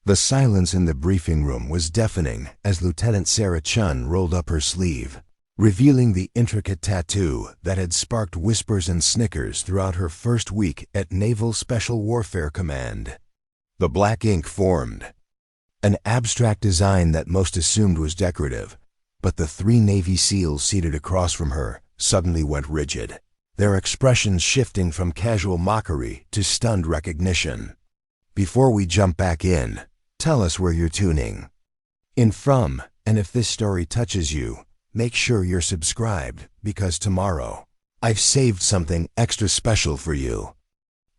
The silence in the briefing room was deafening as Lieutenant Sarah Chen rolled up her sleeve, revealing the intricate tattoo that had sparked whispers and snickers throughout her first week at Naval Special Warfare Command. The black ink formed, an abstract design that most assumed was decorative, but the 3 Navy SEALs seated across from her suddenly went rigid, their expressions shifting from casual mockery to stunned recognition. Before we jump back in, tell us where you're tuning in from, and if this story touches you, make sure you're subscribed, because tomorrow, I've saved something extra special for you.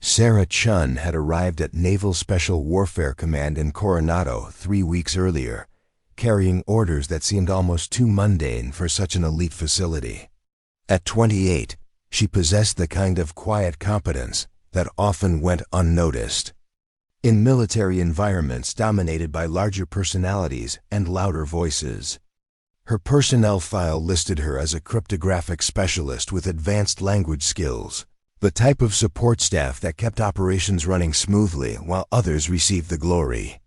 Sarah Chen had arrived at Naval Special Warfare Command in Coronado 3 weeks earlier, carrying orders that seemed almost too mundane for such an elite facility. At 28, she possessed the kind of quiet competence that often went unnoticed in military environments dominated by larger personalities and louder voices. Her personnel file listed her as a cryptographic specialist with advanced language skills, the type of support staff that kept operations running smoothly while others received the glory.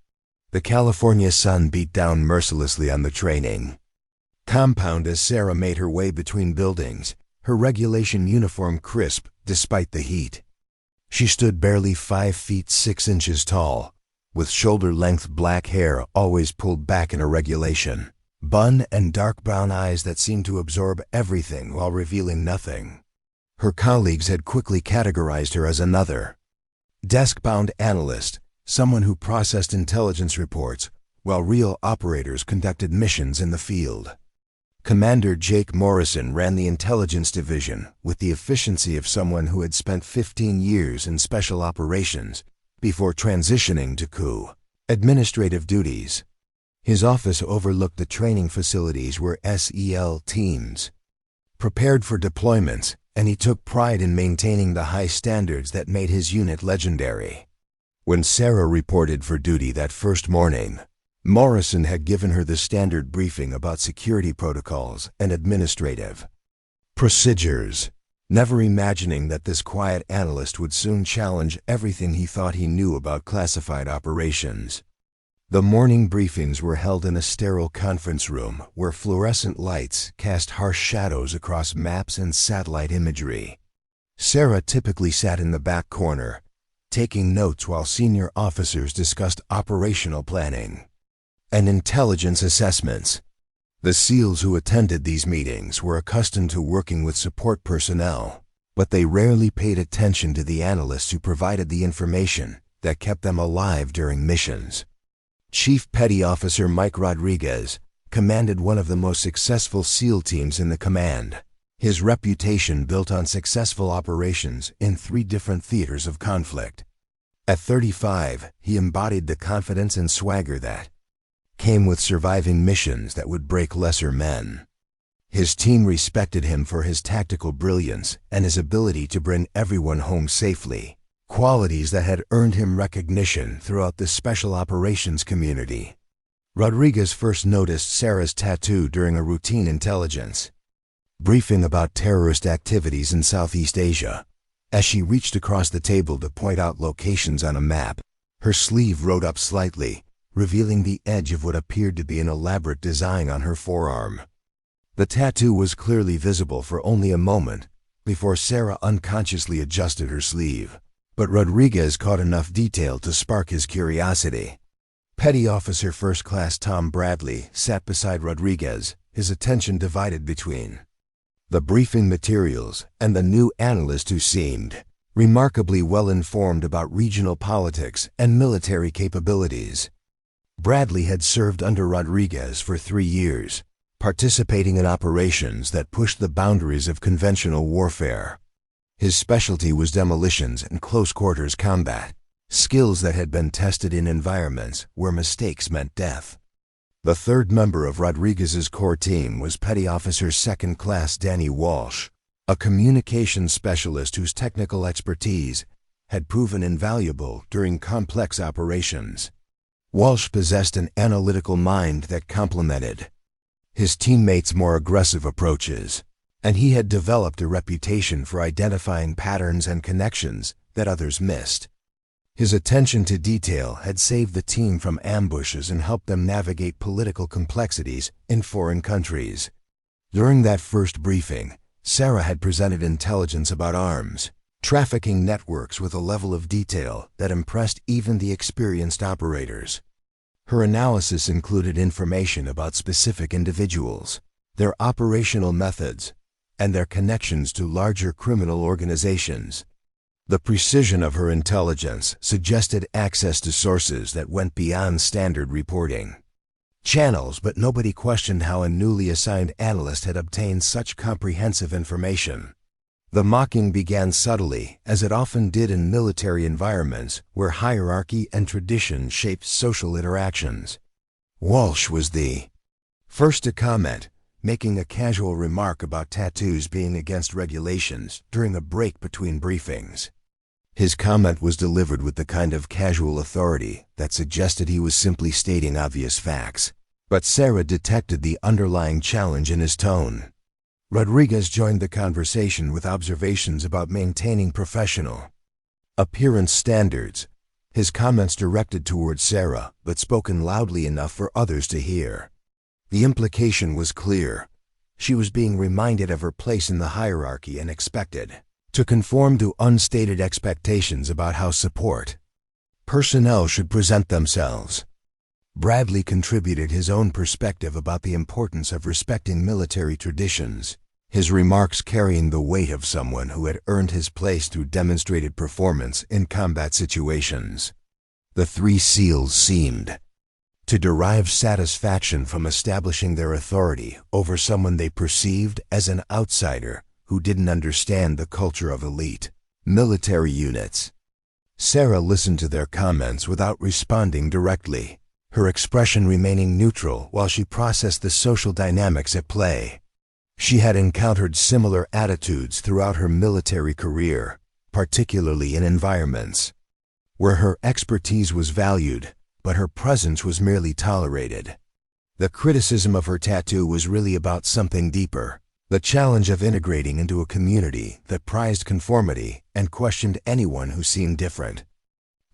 The California sun beat down mercilessly on the training compound as Sarah made her way between buildings, her regulation uniform crisp despite the heat. She stood barely 5 feet 6 inches tall, with shoulder-length black hair always pulled back in a regulation bun and dark brown eyes that seemed to absorb everything while revealing nothing. Her colleagues had quickly categorized her as another desk-bound analyst, someone who processed intelligence reports while real operators conducted missions in the field. Commander Jake Morrison ran the intelligence division with the efficiency of someone who had spent 15 years in special operations before transitioning to administrative duties. His office overlooked the training facilities where SEL teams prepared for deployments, and he took pride in maintaining the high standards that made his unit legendary. When Sarah reported for duty that first morning, Morrison had given her the standard briefing about security protocols and administrative procedures, never imagining that this quiet analyst would soon challenge everything he thought he knew about classified operations. The morning briefings were held in a sterile conference room where fluorescent lights cast harsh shadows across maps and satellite imagery. Sarah typically sat in the back corner, taking notes while senior officers discussed operational planning and intelligence assessments. The SEALs who attended these meetings were accustomed to working with support personnel, but they rarely paid attention to the analysts who provided the information that kept them alive during missions. Chief Petty Officer Mike Rodriguez commanded one of the most successful SEAL teams in the command, his reputation built on successful operations in 3 different theaters of conflict. At 35, he embodied the confidence and swagger that came with surviving missions that would break lesser men. His team respected him for his tactical brilliance and his ability to bring everyone home safely, qualities that had earned him recognition throughout the special operations community. Rodriguez first noticed Sarah's tattoo during a routine intelligence briefing about terrorist activities in Southeast Asia. As she reached across the table to point out locations on a map, her sleeve rode up slightly, revealing the edge of what appeared to be an elaborate design on her forearm. The tattoo was clearly visible for only a moment before Sarah unconsciously adjusted her sleeve, but Rodriguez caught enough detail to spark his curiosity. Petty Officer First Class Tom Bradley sat beside Rodriguez, his attention divided between the briefing materials and the new analyst who seemed remarkably well informed about regional politics and military capabilities. Bradley had served under Rodriguez for 3 years, participating in operations that pushed the boundaries of conventional warfare. His specialty was demolitions and close-quarters combat, skills that had been tested in environments where mistakes meant death. The third member of Rodriguez's core team was Petty Officer Second Class Danny Walsh, a communications specialist whose technical expertise had proven invaluable during complex operations. Walsh possessed an analytical mind that complemented his teammates' more aggressive approaches, and he had developed a reputation for identifying patterns and connections that others missed. His attention to detail had saved the team from ambushes and helped them navigate political complexities in foreign countries. During that first briefing, Sarah had presented intelligence about arms trafficking networks with a level of detail that impressed even the experienced operators. Her analysis included information about specific individuals, their operational methods, and their connections to larger criminal organizations. The precision of her intelligence suggested access to sources that went beyond standard reporting channels, but nobody questioned how a newly assigned analyst had obtained such comprehensive information. The mocking began subtly, as it often did in military environments where hierarchy and tradition shaped social interactions. Walsh was the first to comment, making a casual remark about tattoos being against regulations during a break between briefings. His comment was delivered with the kind of casual authority that suggested he was simply stating obvious facts, but Sarah detected the underlying challenge in his tone. Rodriguez joined the conversation with observations about maintaining professional appearance standards, his comments directed towards Sarah, but spoken loudly enough for others to hear. The implication was clear. She was being reminded of her place in the hierarchy and expected to conform to unstated expectations about how support personnel should present themselves. Bradley contributed his own perspective about the importance of respecting military traditions, his remarks carrying the weight of someone who had earned his place through demonstrated performance in combat situations. The three SEALs seemed to derive satisfaction from establishing their authority over someone they perceived as an outsider who didn't understand the culture of elite military units. Sarah listened to their comments without responding directly, her expression remaining neutral while she processed the social dynamics at play. She had encountered similar attitudes throughout her military career, particularly in environments where her expertise was valued, but her presence was merely tolerated. The criticism of her tattoo was really about something deeper, the challenge of integrating into a community that prized conformity and questioned anyone who seemed different.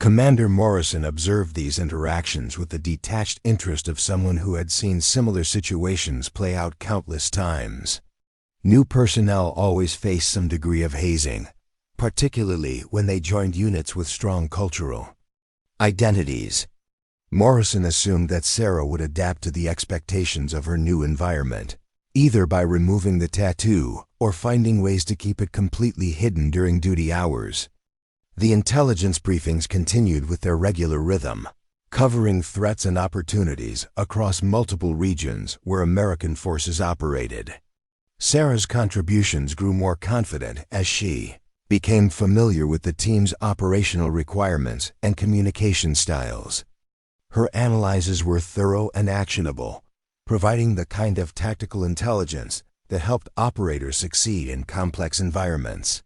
Commander Morrison observed these interactions with the detached interest of someone who had seen similar situations play out countless times. New personnel always faced some degree of hazing, particularly when they joined units with strong cultural identities. Morrison assumed that Sarah would adapt to the expectations of her new environment, either by removing the tattoo or finding ways to keep it completely hidden during duty hours. The intelligence briefings continued with their regular rhythm, covering threats and opportunities across multiple regions where American forces operated. Sarah's contributions grew more confident as she became familiar with the team's operational requirements and communication styles. Her analyses were thorough and actionable, providing the kind of tactical intelligence that helped operators succeed in complex environments.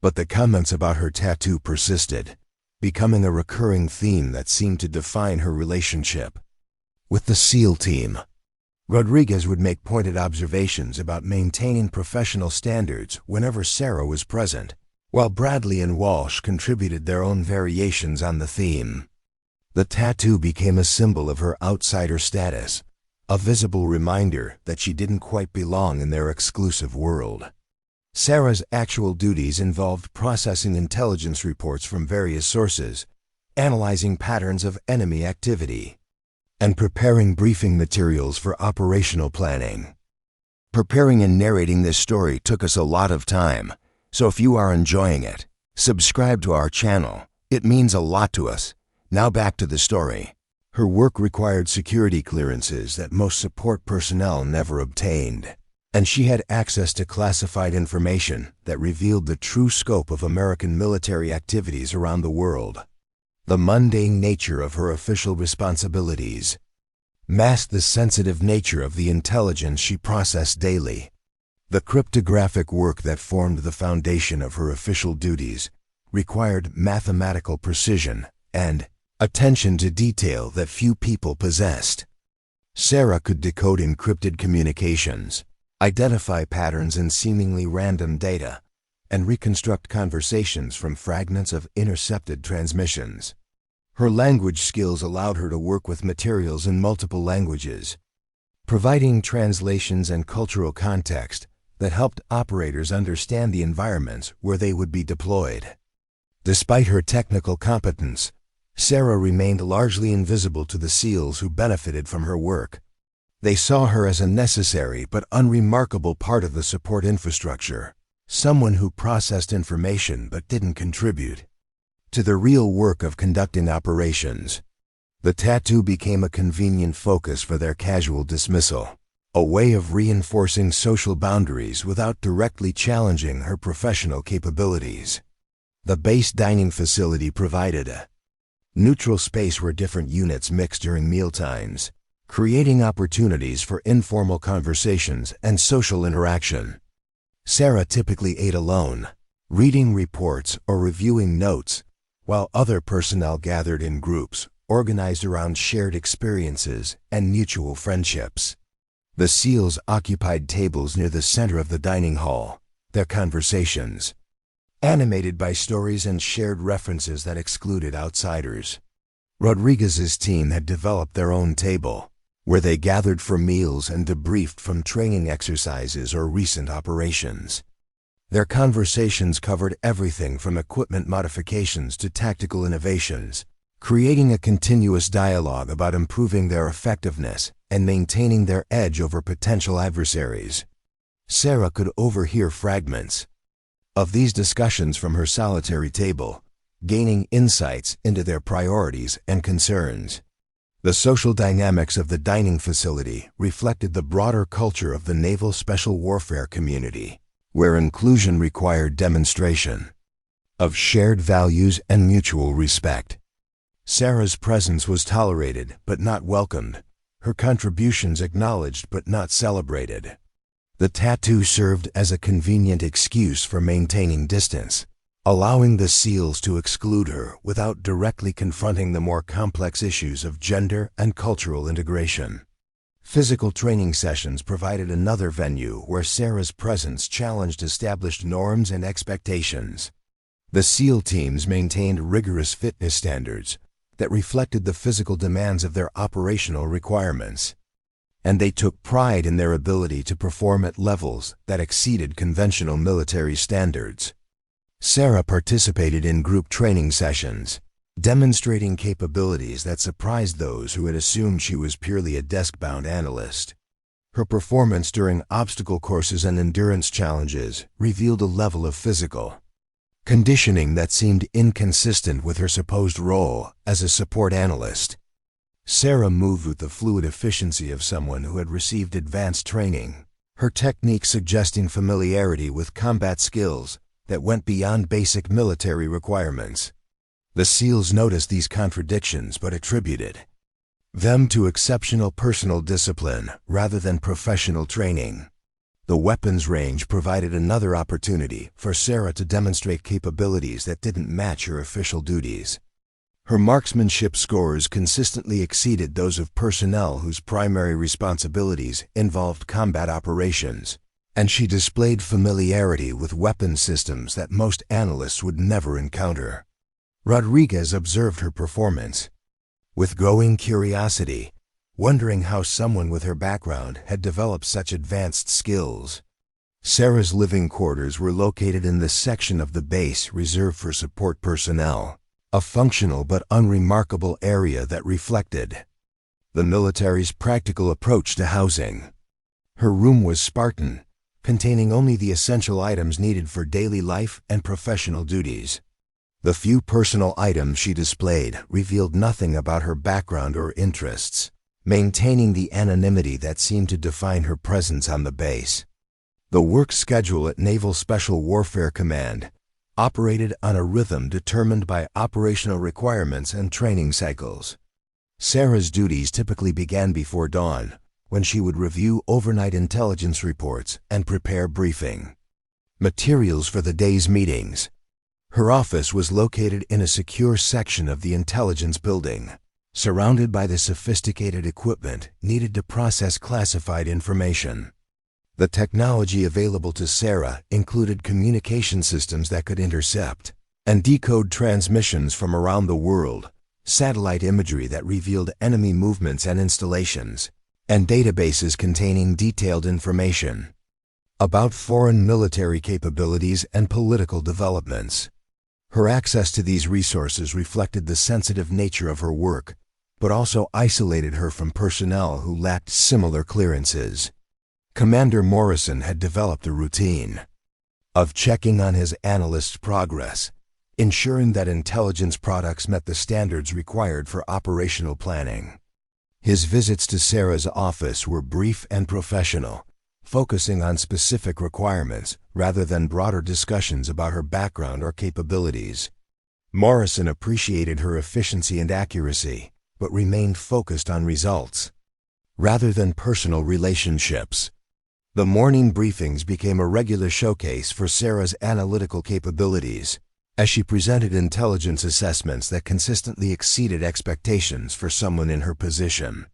But the comments about her tattoo persisted, becoming a recurring theme that seemed to define her relationship with the SEAL team. Rodriguez would make pointed observations about maintaining professional standards whenever Sarah was present, while Bradley and Walsh contributed their own variations on the theme. The tattoo became a symbol of her outsider status, a visible reminder that she didn't quite belong in their exclusive world. Sarah's actual duties involved processing intelligence reports from various sources, analyzing patterns of enemy activity, and preparing briefing materials for operational planning. Preparing and narrating this story took us a lot of time, so if you are enjoying it, subscribe to our channel. It means a lot to us. Now back to the story. Her work required security clearances that most support personnel never obtained, and she had access to classified information that revealed the true scope of American military activities around the world. The mundane nature of her official responsibilities masked the sensitive nature of the intelligence she processed daily. The cryptographic work that formed the foundation of her official duties required mathematical precision and attention to detail that few people possessed. Sarah could decode encrypted communications, identify patterns in seemingly random data, and reconstruct conversations from fragments of intercepted transmissions. Her language skills allowed her to work with materials in multiple languages, providing translations and cultural context that helped operators understand the environments where they would be deployed. Despite her technical competence, Sarah remained largely invisible to the SEALs who benefited from her work. They saw her as a necessary but unremarkable part of the support infrastructure, someone who processed information but didn't contribute to the real work of conducting operations. The tattoo became a convenient focus for their casual dismissal, a way of reinforcing social boundaries without directly challenging her professional capabilities. The base dining facility provided a neutral space where different units mixed during mealtimes, creating opportunities for informal conversations and social interaction. Sarah typically ate alone, reading reports or reviewing notes, while other personnel gathered in groups, organized around shared experiences and mutual friendships. The SEALs occupied tables near the center of the dining hall, their conversations animated by stories and shared references that excluded outsiders. Rodriguez's team had developed their own table, where they gathered for meals and debriefed from training exercises or recent operations. Their conversations covered everything from equipment modifications to tactical innovations, creating a continuous dialogue about improving their effectiveness and maintaining their edge over potential adversaries. Sarah could overhear fragments of these discussions from her solitary table, gaining insights into their priorities and concerns. The social dynamics of the dining facility reflected the broader culture of the Naval Special Warfare community, where inclusion required demonstration of shared values and mutual respect. Sarah's presence was tolerated but not welcomed, her contributions acknowledged but not celebrated. The tattoo served as a convenient excuse for maintaining distance, allowing the SEALs to exclude her without directly confronting the more complex issues of gender and cultural integration. Physical training sessions provided another venue where Sarah's presence challenged established norms and expectations. The SEAL teams maintained rigorous fitness standards that reflected the physical demands of their operational requirements, and they took pride in their ability to perform at levels that exceeded conventional military standards. Sarah participated in group training sessions, demonstrating capabilities that surprised those who had assumed she was purely a desk-bound analyst. Her performance during obstacle courses and endurance challenges revealed a level of physical conditioning that seemed inconsistent with her supposed role as a support analyst. Sarah moved with the fluid efficiency of someone who had received advanced training, her technique suggesting familiarity with combat skills that went beyond basic military requirements. The SEALs noticed these contradictions but attributed them to exceptional personal discipline rather than professional training. The weapons range provided another opportunity for Sarah to demonstrate capabilities that didn't match her official duties. Her marksmanship scores consistently exceeded those of personnel whose primary responsibilities involved combat operations, and she displayed familiarity with weapon systems that most analysts would never encounter. Rodriguez observed her performance with growing curiosity, wondering how someone with her background had developed such advanced skills. Sarah's living quarters were located in the section of the base reserved for support personnel, a functional but unremarkable area that reflected the military's practical approach to housing. Her room was Spartan, containing only the essential items needed for daily life and professional duties. The few personal items she displayed revealed nothing about her background or interests, maintaining the anonymity that seemed to define her presence on the base. The work schedule at Naval Special Warfare Command operated on a rhythm determined by operational requirements and training cycles. Sarah's duties typically began before dawn, when she would review overnight intelligence reports and prepare briefing materials for the day's meetings. Her office was located in a secure section of the intelligence building, surrounded by the sophisticated equipment needed to process classified information. The technology available to Sarah included communication systems that could intercept and decode transmissions from around the world, satellite imagery that revealed enemy movements and installations, and databases containing detailed information about foreign military capabilities and political developments. Her access to these resources reflected the sensitive nature of her work, but also isolated her from personnel who lacked similar clearances. Commander Morrison had developed a routine of checking on his analyst's progress, ensuring that intelligence products met the standards required for operational planning. His visits to Sarah's office were brief and professional, focusing on specific requirements rather than broader discussions about her background or capabilities. Morrison appreciated her efficiency and accuracy, but remained focused on results rather than personal relationships. The morning briefings became a regular showcase for Sarah's analytical capabilities, as she presented intelligence assessments that consistently exceeded expectations for someone in her position.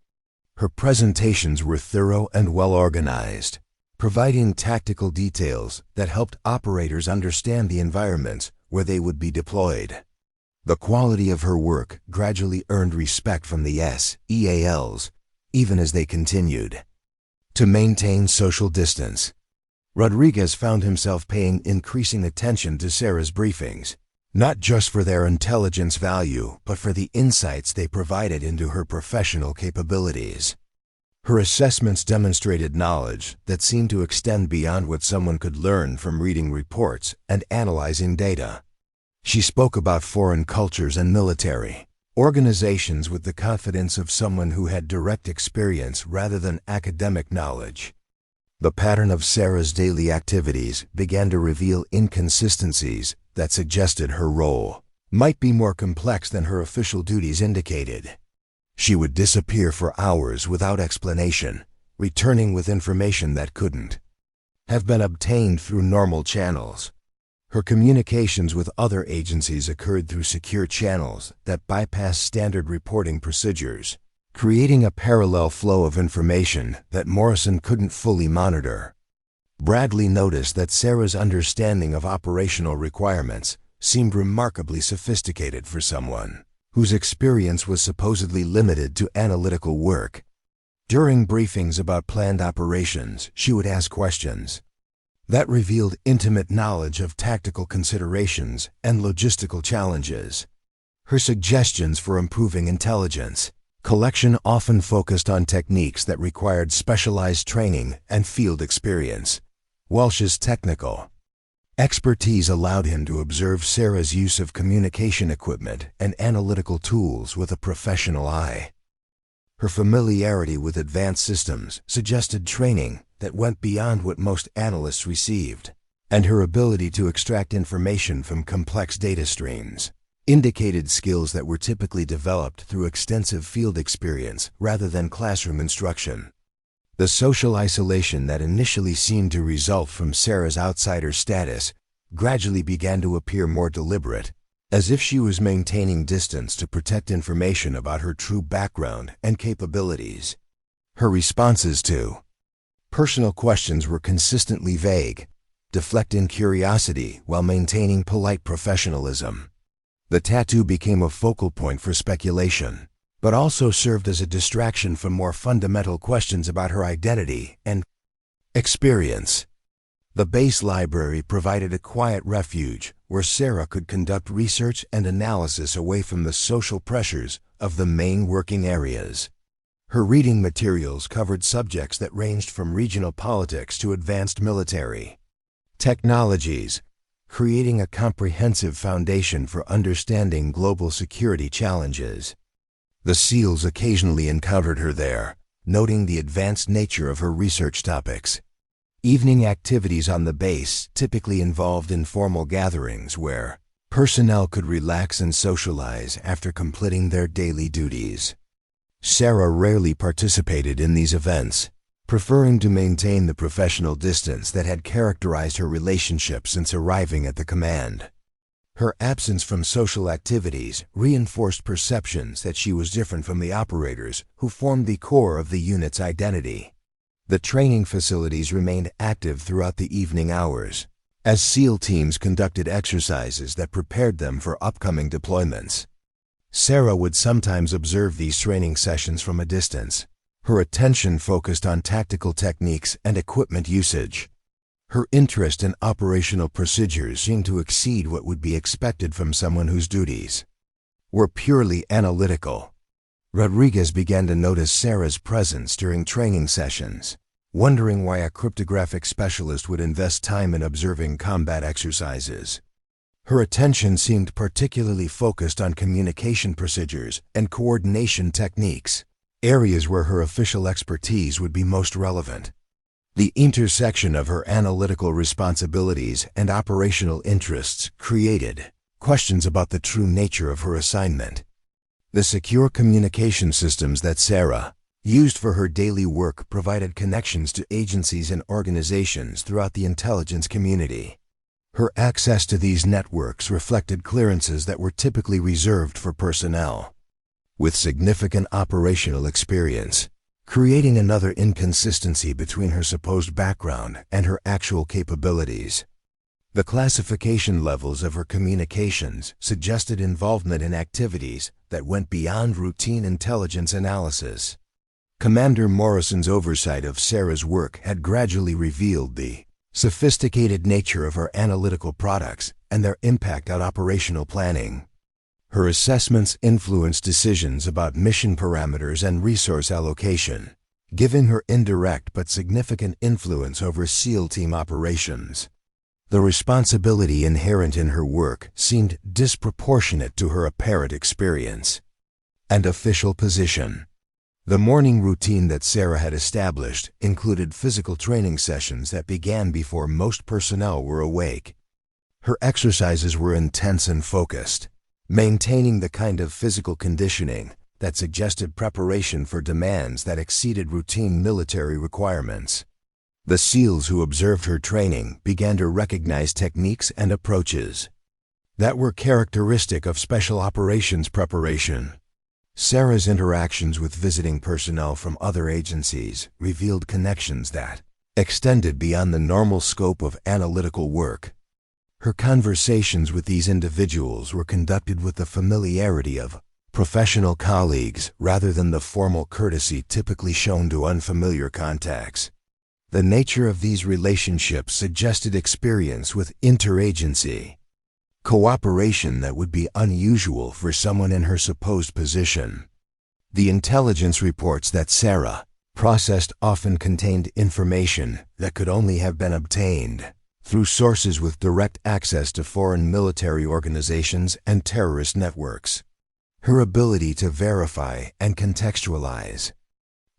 Her presentations were thorough and well-organized, providing tactical details that helped operators understand the environments where they would be deployed. The quality of her work gradually earned respect from the SEALs, even as they continued to maintain social distance. Rodriguez found himself paying increasing attention to Sarah's briefings, not just for their intelligence value, but for the insights they provided into her professional capabilities. Her assessments demonstrated knowledge that seemed to extend beyond what someone could learn from reading reports and analyzing data. She spoke about foreign cultures and military organizations with the confidence of someone who had direct experience rather than academic knowledge. The pattern of Sarah's daily activities began to reveal inconsistencies that suggested her role might be more complex than her official duties indicated. She would disappear for hours without explanation, returning with information that couldn't have been obtained through normal channels. Her communications with other agencies occurred through secure channels that bypassed standard reporting procedures, creating a parallel flow of information that Morrison couldn't fully monitor. Bradley noticed that Sarah's understanding of operational requirements seemed remarkably sophisticated for someone whose experience was supposedly limited to analytical work. During briefings about planned operations, she would ask questions that revealed intimate knowledge of tactical considerations and logistical challenges. Her suggestions for improving intelligence collection often focused on techniques that required specialized training and field experience. Walsh's technical expertise allowed him to observe Sarah's use of communication equipment and analytical tools with a professional eye. Her familiarity with advanced systems suggested training that went beyond what most analysts received, and her ability to extract information from complex data streams indicated skills that were typically developed through extensive field experience rather than classroom instruction. The social isolation that initially seemed to result from Sarah's outsider status gradually began to appear more deliberate, as if she was maintaining distance to protect information about her true background and capabilities. Her responses to personal questions were consistently vague, deflecting curiosity while maintaining polite professionalism. The tattoo became a focal point for speculation, but also served as a distraction from more fundamental questions about her identity and experience. The base library provided a quiet refuge where Sarah could conduct research and analysis away from the social pressures of the main working areas. Her reading materials covered subjects that ranged from regional politics to advanced military technologies, creating a comprehensive foundation for understanding global security challenges. The SEALs occasionally encountered her there, noting the advanced nature of her research topics. Evening activities on the base typically involved informal gatherings where personnel could relax and socialize after completing their daily duties. Sarah rarely participated in these events, preferring to maintain the professional distance that had characterized her relationship since arriving at the command. Her absence from social activities reinforced perceptions that she was different from the operators who formed the core of the unit's identity. The training facilities remained active throughout the evening hours, as SEAL teams conducted exercises that prepared them for upcoming deployments. Sarah would sometimes observe these training sessions from a distance, her attention focused on tactical techniques and equipment usage. Her interest in operational procedures seemed to exceed what would be expected from someone whose duties were purely analytical. Rodriguez began to notice Sarah's presence during training sessions, wondering why a cryptographic specialist would invest time in observing combat exercises. Her attention seemed particularly focused on communication procedures and coordination techniques, areas where her official expertise would be most relevant. The intersection of her analytical responsibilities and operational interests created questions about the true nature of her assignment. The secure communication systems that Sarah used for her daily work provided connections to agencies and organizations throughout the intelligence community. Her access to these networks reflected clearances that were typically reserved for personnel with significant operational experience, creating another inconsistency between her supposed background and her actual capabilities. The classification levels of her communications suggested involvement in activities that went beyond routine intelligence analysis. Commander Morrison's oversight of Sarah's work had gradually revealed the sophisticated nature of her analytical products and their impact on operational planning. Her assessments influenced decisions about mission parameters and resource allocation, giving her indirect but significant influence over SEAL team operations. The responsibility inherent in her work seemed disproportionate to her apparent experience and official position. The morning routine that Sarah had established included physical training sessions that began before most personnel were awake. Her exercises were intense and focused, maintaining the kind of physical conditioning that suggested preparation for demands that exceeded routine military requirements. The SEALs who observed her training began to recognize techniques and approaches that were characteristic of special operations preparation. Sarah's interactions with visiting personnel from other agencies revealed connections that extended beyond the normal scope of analytical work. Her conversations with these individuals were conducted with the familiarity of professional colleagues rather than the formal courtesy typically shown to unfamiliar contacts. The nature of these relationships suggested experience with interagency cooperation that would be unusual for someone in her supposed position. The intelligence reports that Sarah processed often contained information that could only have been obtained through sources with direct access to foreign military organizations and terrorist networks. Her ability to verify and contextualize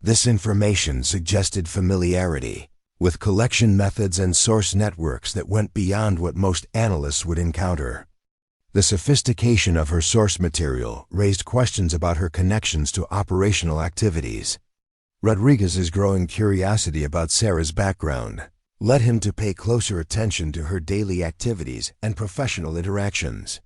this information suggested familiarity with collection methods and source networks that went beyond what most analysts would encounter. The sophistication of her source material raised questions about her connections to operational activities. Rodriguez's growing curiosity about Sarah's background led him to pay closer attention to her daily activities and professional interactions.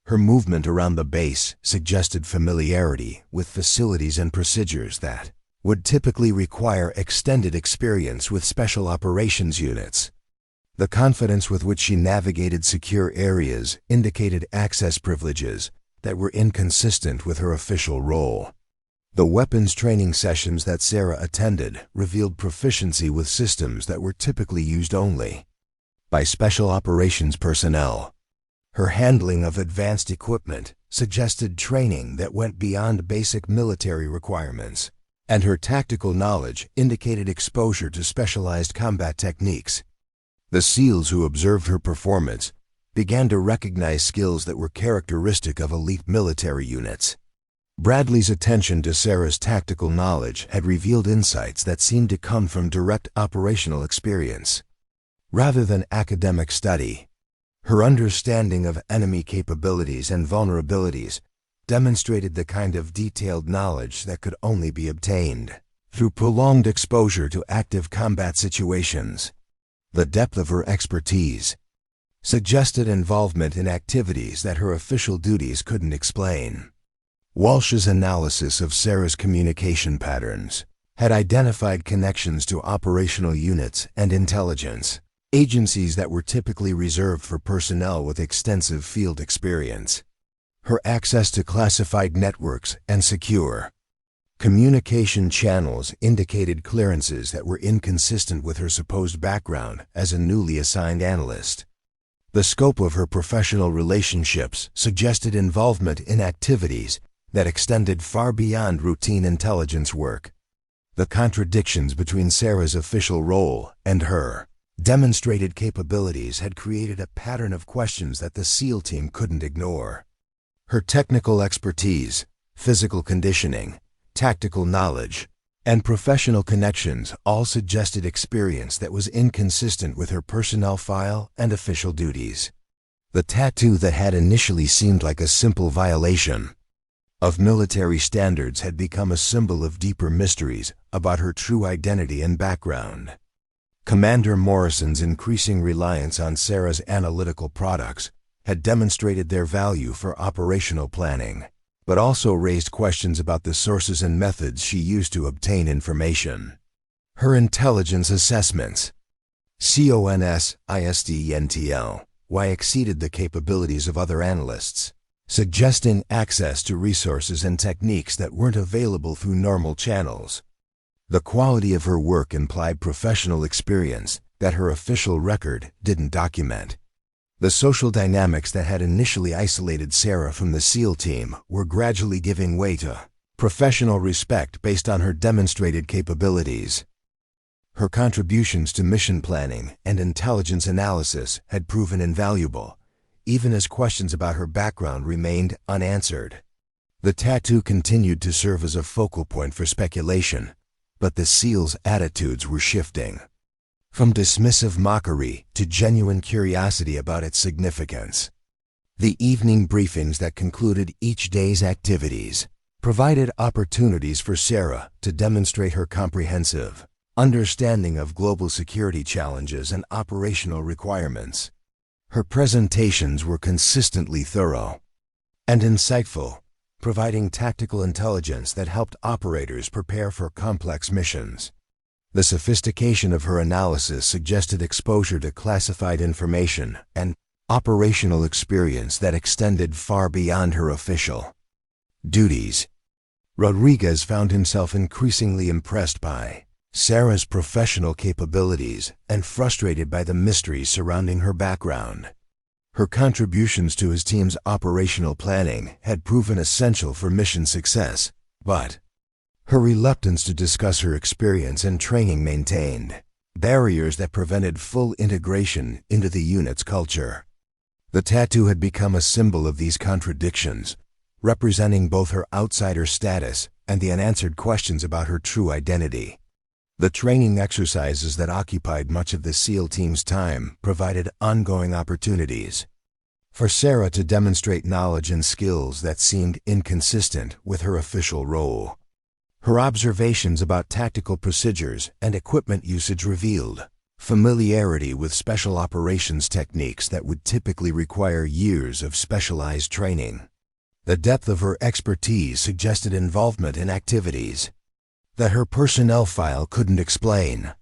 Her movement around the base suggested familiarity with facilities and procedures that would typically require extended experience with special operations units. The confidence with which she navigated secure areas indicated access privileges that were inconsistent with her official role. The weapons training sessions that Sarah attended revealed proficiency with systems that were typically used only by special operations personnel. Her handling of advanced equipment suggested training that went beyond basic military requirements, and her tactical knowledge indicated exposure to specialized combat techniques. The SEALs who observed her performance began to recognize skills that were characteristic of elite military units. Bradley's attention to Sarah's tactical knowledge had revealed insights that seemed to come from direct operational experience, rather than academic study. Her understanding of enemy capabilities and vulnerabilities demonstrated the kind of detailed knowledge that could only be obtained through prolonged exposure to active combat situations. The depth of her expertise suggested involvement in activities that her official duties couldn't explain. Walsh's analysis of Sarah's communication patterns had identified connections to operational units and intelligence agencies that were typically reserved for personnel with extensive field experience. Her access to classified networks and secure communication channels indicated clearances that were inconsistent with her supposed background as a newly assigned analyst. The scope of her professional relationships suggested involvement in activities that extended far beyond routine intelligence work. The contradictions between Sarah's official role and her demonstrated capabilities had created a pattern of questions that the SEAL team couldn't ignore. Her technical expertise, physical conditioning, tactical knowledge, and professional connections all suggested experience that was inconsistent with her personnel file and official duties. The tattoo that had initially seemed like a simple violation of military standards had become a symbol of deeper mysteries about her true identity and background. Commander Morrison's increasing reliance on Sarah's analytical products had demonstrated their value for operational planning, but also raised questions about the sources and methods she used to obtain information. Her intelligence assessments, CONSISTENTL, exceeded the capabilities of other analysts, suggesting access to resources and techniques that weren't available through normal channels. The quality of her work implied professional experience that her official record didn't document. The social dynamics that had initially isolated Sarah from the SEAL team were gradually giving way to professional respect based on her demonstrated capabilities. Her contributions to mission planning and intelligence analysis had proven invaluable, even as questions about her background remained unanswered. The tattoo continued to serve as a focal point for speculation, but the SEAL's attitudes were shifting, from dismissive mockery to genuine curiosity about its significance. The evening briefings that concluded each day's activities provided opportunities for Sarah to demonstrate her comprehensive understanding of global security challenges and operational requirements. Her presentations were consistently thorough and insightful, providing tactical intelligence that helped operators prepare for complex missions. The sophistication of her analysis suggested exposure to classified information and operational experience that extended far beyond her official duties. Rodriguez found himself increasingly impressed by Sarah's professional capabilities and frustrated by the mysteries surrounding her background. Her contributions to his team's operational planning had proven essential for mission success, but her reluctance to discuss her experience and training maintained barriers that prevented full integration into the unit's culture. The tattoo had become a symbol of these contradictions, representing both her outsider status and the unanswered questions about her true identity. The training exercises that occupied much of the SEAL team's time provided ongoing opportunities for Sarah to demonstrate knowledge and skills that seemed inconsistent with her official role. Her observations about tactical procedures and equipment usage revealed familiarity with special operations techniques that would typically require years of specialized training. The depth of her expertise suggested involvement in activities that her personnel file couldn't explain.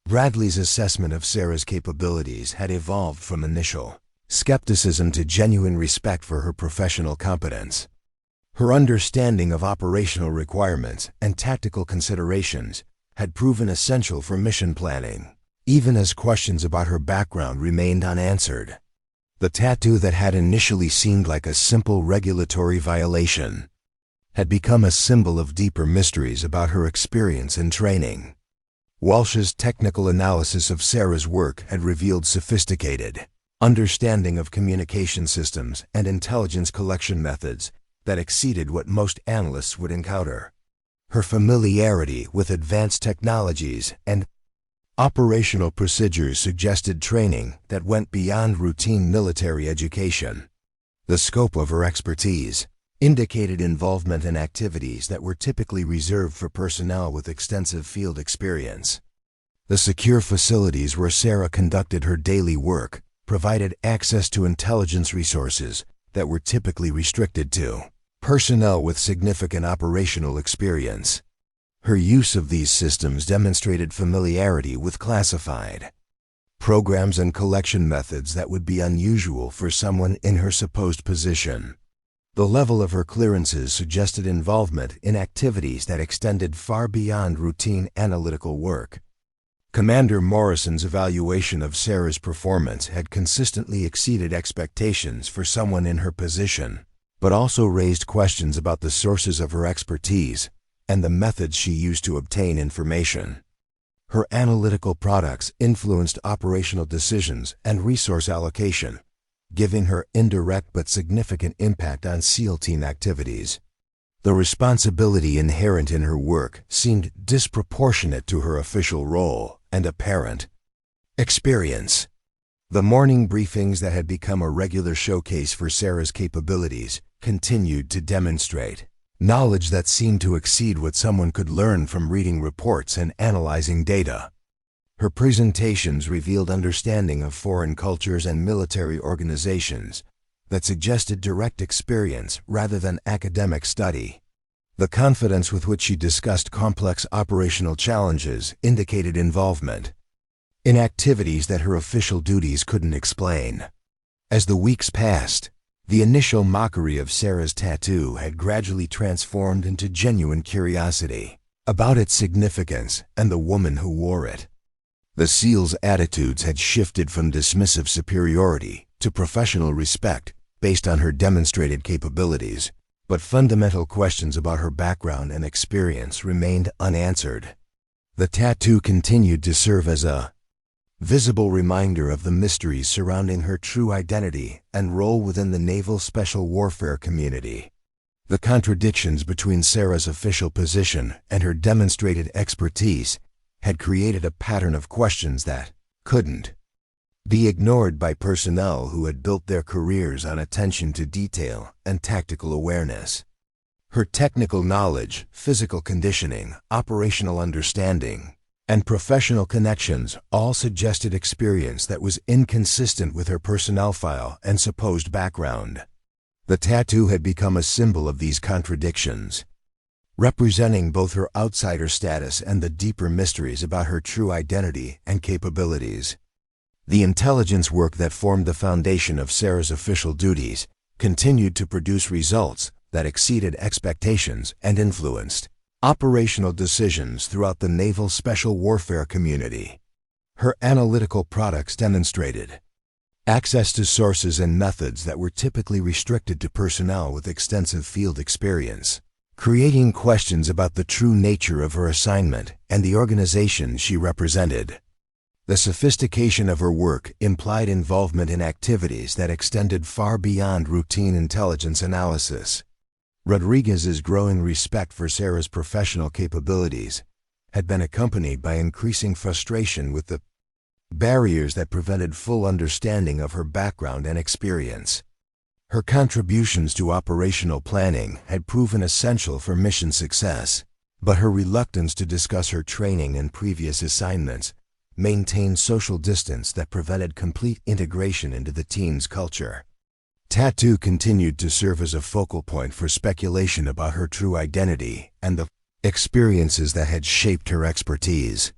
Bradley's assessment of Sarah's capabilities had evolved from initial skepticism to genuine respect for her professional competence. Her understanding of operational requirements and tactical considerations had proven essential for mission planning, even as questions about her background remained unanswered. The tattoo that had initially seemed like a simple regulatory violation had become a symbol of deeper mysteries about her experience and training. Walsh's technical analysis of Sarah's work had revealed sophisticated understanding of communication systems and intelligence collection methods that exceeded what most analysts would encounter. Her familiarity with advanced technologies and operational procedures suggested training that went beyond routine military education. The scope of her expertise indicated involvement in activities that were typically reserved for personnel with extensive field experience. The secure facilities where Sarah conducted her daily work provided access to intelligence resources that were typically restricted to personnel with significant operational experience. Her use of these systems demonstrated familiarity with classified programs and collection methods that would be unusual for someone in her supposed position. The level of her clearances suggested involvement in activities that extended far beyond routine analytical work. Commander Morrison's evaluation of Sarah's performance had consistently exceeded expectations for someone in her position, but also raised questions about the sources of her expertise and the methods she used to obtain information. Her analytical products influenced operational decisions and resource allocation, giving her indirect but significant impact on SEAL team activities. The responsibility inherent in her work seemed disproportionate to her official role and apparent experience. The morning briefings that had become a regular showcase for Sarah's capabilities continued to demonstrate knowledge that seemed to exceed what someone could learn from reading reports and analyzing data. Her presentations revealed understanding of foreign cultures and military organizations that suggested direct experience rather than academic study. The confidence with which she discussed complex operational challenges indicated involvement in activities that her official duties couldn't explain. As the weeks passed, the initial mockery of Sarah's tattoo had gradually transformed into genuine curiosity about its significance and the woman who wore it. The SEAL's attitudes had shifted from dismissive superiority to professional respect based on her demonstrated capabilities, but fundamental questions about her background and experience remained unanswered. The tattoo continued to serve as a visible reminder of the mysteries surrounding her true identity and role within the Naval Special Warfare community. The contradictions between Sarah's official position and her demonstrated expertise had created a pattern of questions that couldn't be ignored by personnel who had built their careers on attention to detail and tactical awareness. Her technical knowledge, physical conditioning, operational understanding, and professional connections all suggested experience that was inconsistent with her personnel file and supposed background. The tattoo had become a symbol of these contradictions, representing both her outsider status and the deeper mysteries about her true identity and capabilities. The intelligence work that formed the foundation of Sarah's official duties continued to produce results that exceeded expectations and influenced operational decisions throughout the Naval Special Warfare community. Her analytical products demonstrated access to sources and methods that were typically restricted to personnel with extensive field experience, creating questions about the true nature of her assignment and the organization she represented. The sophistication of her work implied involvement in activities that extended far beyond routine intelligence analysis. Rodriguez's growing respect for Sarah's professional capabilities had been accompanied by increasing frustration with the barriers that prevented full understanding of her background and experience. Her contributions to operational planning had proven essential for mission success, but her reluctance to discuss her training and previous assignments maintained social distance that prevented complete integration into the team's culture. Tattoo continued to serve as a focal point for speculation about her true identity and the experiences that had shaped her expertise.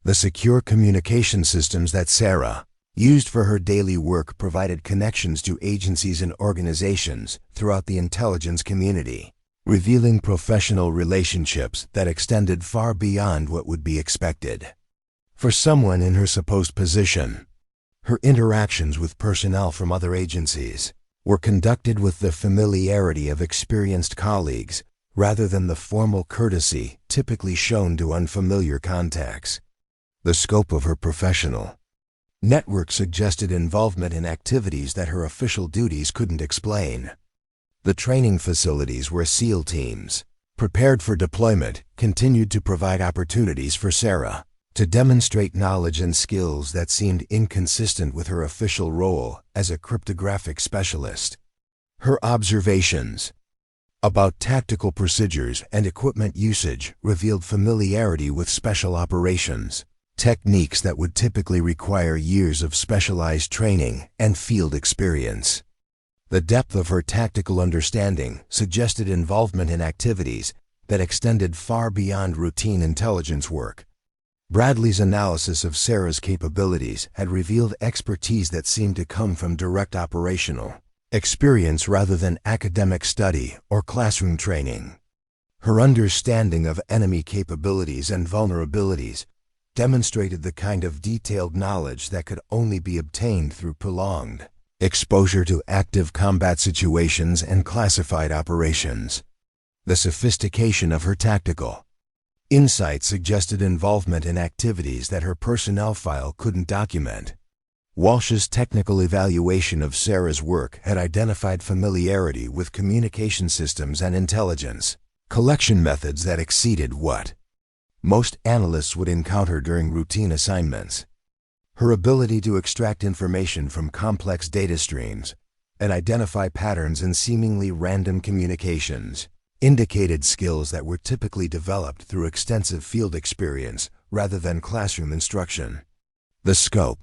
The secure communication systems that Sarah used for her daily work provided connections to agencies and organizations throughout the intelligence community, revealing professional relationships that extended far beyond what would be expected. For someone in her supposed position, her interactions with personnel from other agencies were conducted with the familiarity of experienced colleagues rather than the formal courtesy typically shown to unfamiliar contacts. The scope of her professional network suggested involvement in activities that her official duties couldn't explain. The training facilities where SEAL teams, prepared for deployment, continued to provide opportunities for Sarah to demonstrate knowledge and skills that seemed inconsistent with her official role as a cryptographic specialist. Her observations about tactical procedures and equipment usage revealed familiarity with special operations, techniques that would typically require years of specialized training and field experience. The depth of her tactical understanding suggested involvement in activities that extended far beyond routine intelligence work. Bradley's analysis of Sarah's capabilities had revealed expertise that seemed to come from direct operational experience rather than academic study or classroom training. Her understanding of enemy capabilities and vulnerabilities demonstrated the kind of detailed knowledge that could only be obtained through prolonged exposure to active combat situations and classified operations. The sophistication of her tactical insight suggested involvement in activities that her personnel file couldn't document. Walsh's technical evaluation of Sarah's work had identified familiarity with communication systems and intelligence collection methods that exceeded what most analysts would encounter during routine assignments. Her ability to extract information from complex data streams and identify patterns in seemingly random communications indicated skills that were typically developed through extensive field experience rather than classroom instruction. The scope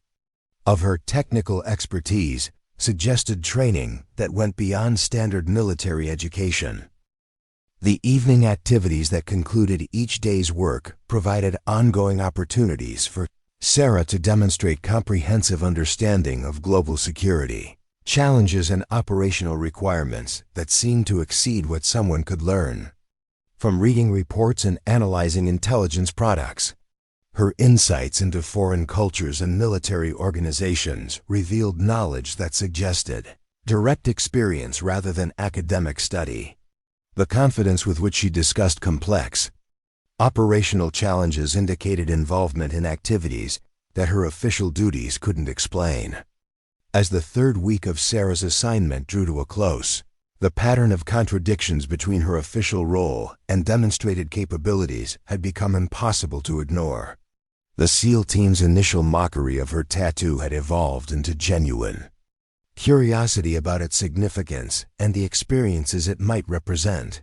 of her technical expertise suggested training that went beyond standard military education. The evening activities that concluded each day's work provided ongoing opportunities for Sarah to demonstrate comprehensive understanding of global security challenges and operational requirements that seemed to exceed what someone could learn from reading reports and analyzing intelligence products. Her insights into foreign cultures and military organizations revealed knowledge that suggested direct experience rather than academic study. The confidence with which she discussed complex operational challenges indicated involvement in activities that her official duties couldn't explain. As the third week of Sarah's assignment drew to a close, the pattern of contradictions between her official role and demonstrated capabilities had become impossible to ignore. The SEAL team's initial mockery of her tattoo had evolved into genuine curiosity about its significance and the experiences it might represent.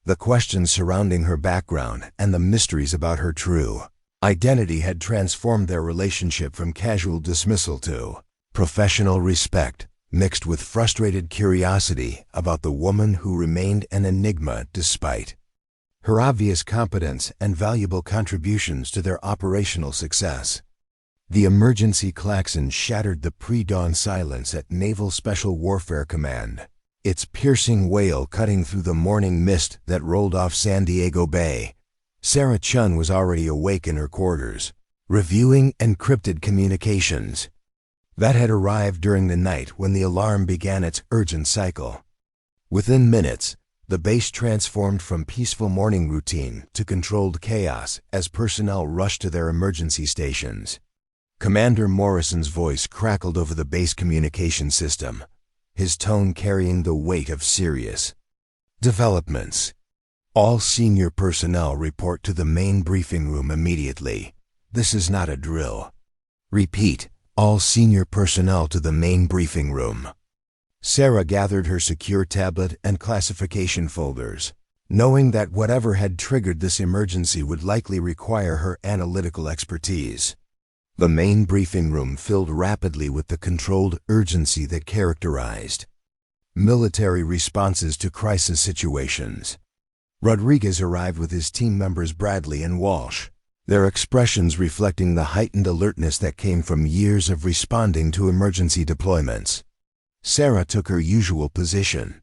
The questions surrounding her background and the mysteries about her true identity had transformed their relationship from casual dismissal to professional respect, mixed with frustrated curiosity about the woman who remained an enigma despite her obvious competence and valuable contributions to their operational success. The emergency klaxon shattered the pre-dawn silence at Naval Special Warfare Command, its piercing wail cutting through the morning mist that rolled off San Diego Bay. Sarah Chen was already awake in her quarters, reviewing encrypted communications that had arrived during the night when the alarm began its urgent cycle. Within minutes, the base transformed from peaceful morning routine to controlled chaos as personnel rushed to their emergency stations. Commander Morrison's voice crackled over the base communication system, his tone carrying the weight of serious developments. All senior personnel report to the main briefing room immediately. This is not a drill. Repeat, all senior personnel to the main briefing room. Sarah gathered her secure tablet and classification folders, knowing that whatever had triggered this emergency would likely require her analytical expertise. The main briefing room filled rapidly with the controlled urgency that characterized military responses to crisis situations. Rodriguez arrived with his team members Bradley and Walsh, their expressions reflecting the heightened alertness that came from years of responding to emergency deployments. Sarah took her usual position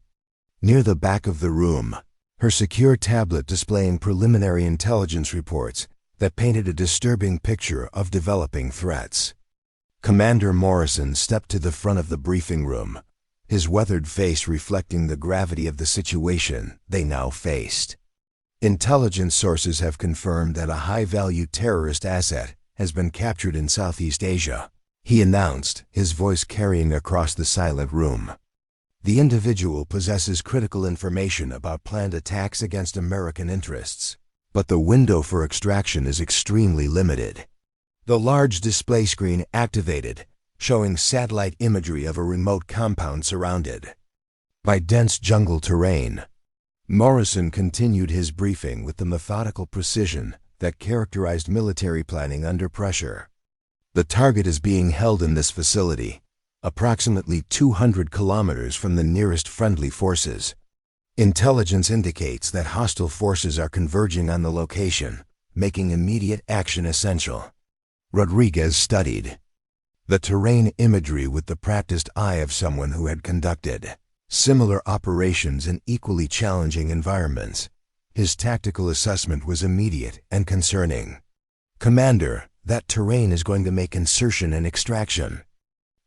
near the back of the room, her secure tablet displaying preliminary intelligence reports that painted a disturbing picture of developing threats. Commander Morrison stepped to the front of the briefing room, his weathered face reflecting the gravity of the situation they now faced. Intelligence sources have confirmed that a high-value terrorist asset has been captured in Southeast Asia, he announced, his voice carrying across the silent room. The individual possesses critical information about planned attacks against American interests, but the window for extraction is extremely limited. The large display screen activated, showing satellite imagery of a remote compound surrounded by dense jungle terrain. Morrison continued his briefing with the methodical precision that characterized military planning under pressure. The target is being held in this facility, approximately 200 kilometers from the nearest friendly forces. Intelligence indicates that hostile forces are converging on the location, making immediate action essential. Rodriguez studied the terrain imagery with the practiced eye of someone who had conducted similar operations in equally challenging environments. His tactical assessment was immediate and concerning. "Commander, that terrain is going to make insertion and extraction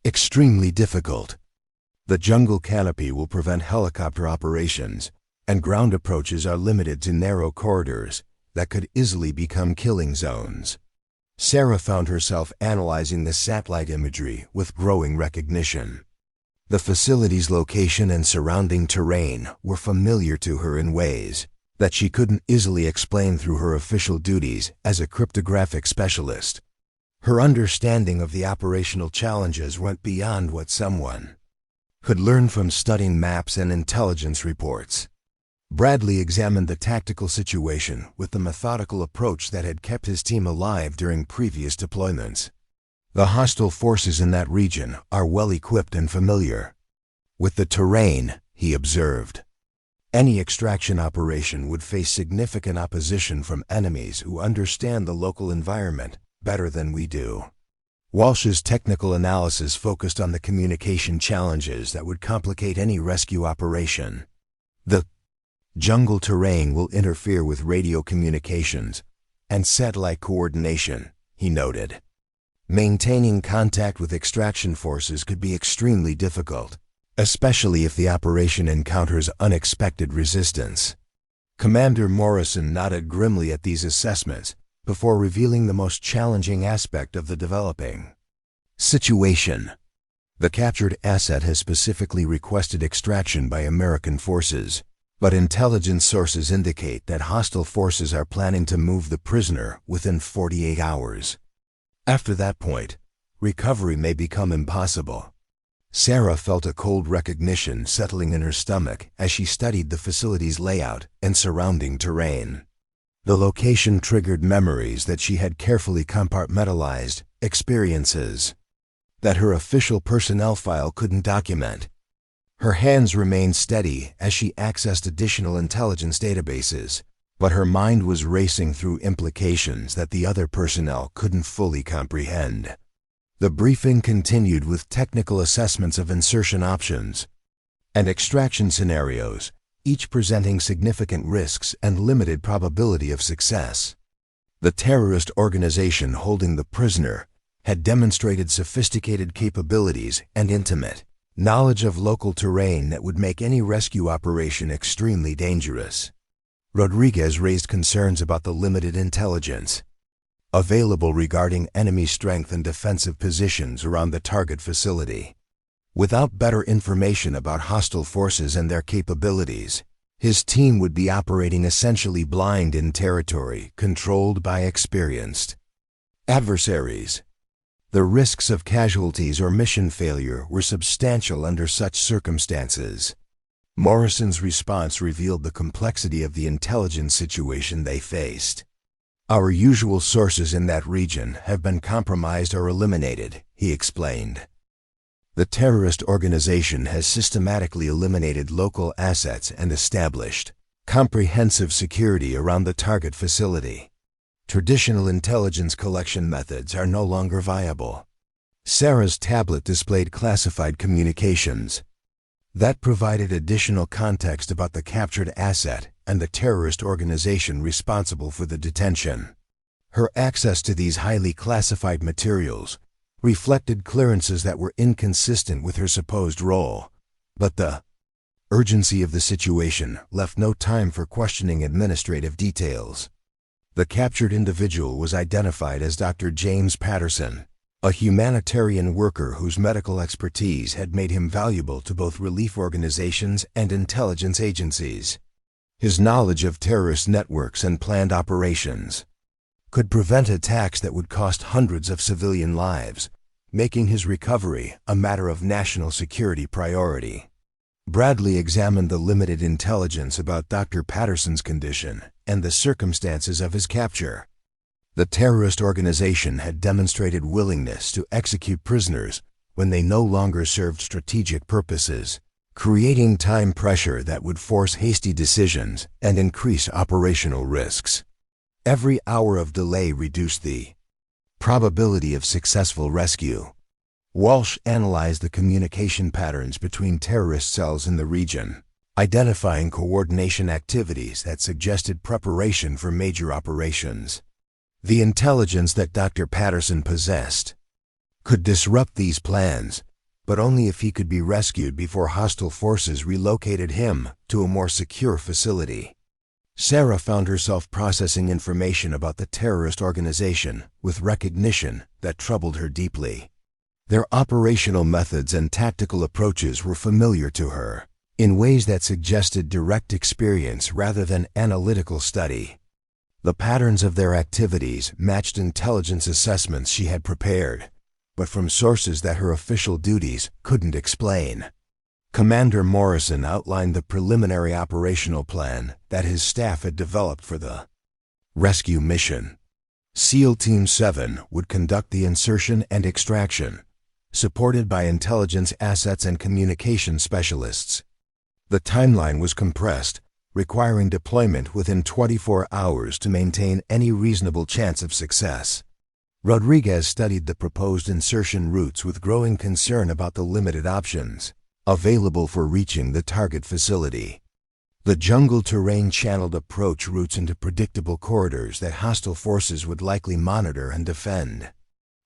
extremely difficult. The jungle canopy will prevent helicopter operations, and ground approaches are limited to narrow corridors that could easily become killing zones." Sarah found herself analyzing the satellite imagery with growing recognition. The facility's location and surrounding terrain were familiar to her in ways that she couldn't easily explain through her official duties as a cryptographic specialist. Her understanding of the operational challenges went beyond what someone could learn from studying maps and intelligence reports. Bradley examined the tactical situation with the methodical approach that had kept his team alive during previous deployments. The hostile forces in that region are well equipped and familiar with the terrain, he observed. Any extraction operation would face significant opposition from enemies who understand the local environment better than we do. Walsh's technical analysis focused on the communication challenges that would complicate any rescue operation. The jungle terrain will interfere with radio communications and satellite coordination, he noted. Maintaining contact with extraction forces could be extremely difficult, especially if the operation encounters unexpected resistance. Commander Morrison nodded grimly at these assessments before revealing the most challenging aspect of the developing situation. The captured asset has specifically requested extraction by American forces, but intelligence sources indicate that hostile forces are planning to move the prisoner within 48 hours. After that point, recovery may become impossible. Sarah felt a cold recognition settling in her stomach as she studied the facility's layout and surrounding terrain. The location triggered memories that she had carefully compartmentalized, experiences that her official personnel file couldn't document. Her hands remained steady as she accessed additional intelligence databases, but her mind was racing through implications that the other personnel couldn't fully comprehend. The briefing continued with technical assessments of insertion options and extraction scenarios, each presenting significant risks and limited probability of success. The terrorist organization holding the prisoner had demonstrated sophisticated capabilities and intimate knowledge of local terrain that would make any rescue operation extremely dangerous. Rodriguez raised concerns about the limited intelligence available regarding enemy strength and defensive positions around the target facility. Without better information about hostile forces and their capabilities, his team would be operating essentially blind in territory controlled by experienced adversaries. The risks of casualties or mission failure were substantial under such circumstances. Morrison's response revealed the complexity of the intelligence situation they faced. "Our usual sources in that region have been compromised or eliminated," he explained. "The terrorist organization has systematically eliminated local assets and established comprehensive security around the target facility. Traditional intelligence collection methods are no longer viable." Sarah's tablet displayed classified communications that provided additional context about the captured asset and the terrorist organization responsible for the detention. Her access to these highly classified materials reflected clearances that were inconsistent with her supposed role, but the urgency of the situation left no time for questioning administrative details. The captured individual was identified as Dr. James Patterson, a humanitarian worker whose medical expertise had made him valuable to both relief organizations and intelligence agencies. His knowledge of terrorist networks and planned operations could prevent attacks that would cost hundreds of civilian lives, making his recovery a matter of national security priority. Bradley examined the limited intelligence about Dr. Patterson's condition and the circumstances of his capture. The terrorist organization had demonstrated willingness to execute prisoners when they no longer served strategic purposes, creating time pressure that would force hasty decisions and increase operational risks. Every hour of delay reduced the probability of successful rescue. Walsh analyzed the communication patterns between terrorist cells in the region, identifying coordination activities that suggested preparation for major operations. The intelligence that Dr. Patterson possessed could disrupt these plans, but only if he could be rescued before hostile forces relocated him to a more secure facility. Sarah found herself processing information about the terrorist organization with recognition that troubled her deeply. Their operational methods and tactical approaches were familiar to her, in ways that suggested direct experience rather than analytical study. The patterns of their activities matched intelligence assessments she had prepared, but from sources that her official duties couldn't explain. Commander Morrison outlined the preliminary operational plan that his staff had developed for the rescue mission. SEAL Team 7 would conduct the insertion and extraction, supported by intelligence assets and communication specialists. The timeline was compressed, requiring deployment within 24 hours to maintain any reasonable chance of success. Rodriguez studied the proposed insertion routes with growing concern about the limited options available for reaching the target facility. The jungle terrain channeled approach routes into predictable corridors that hostile forces would likely monitor and defend.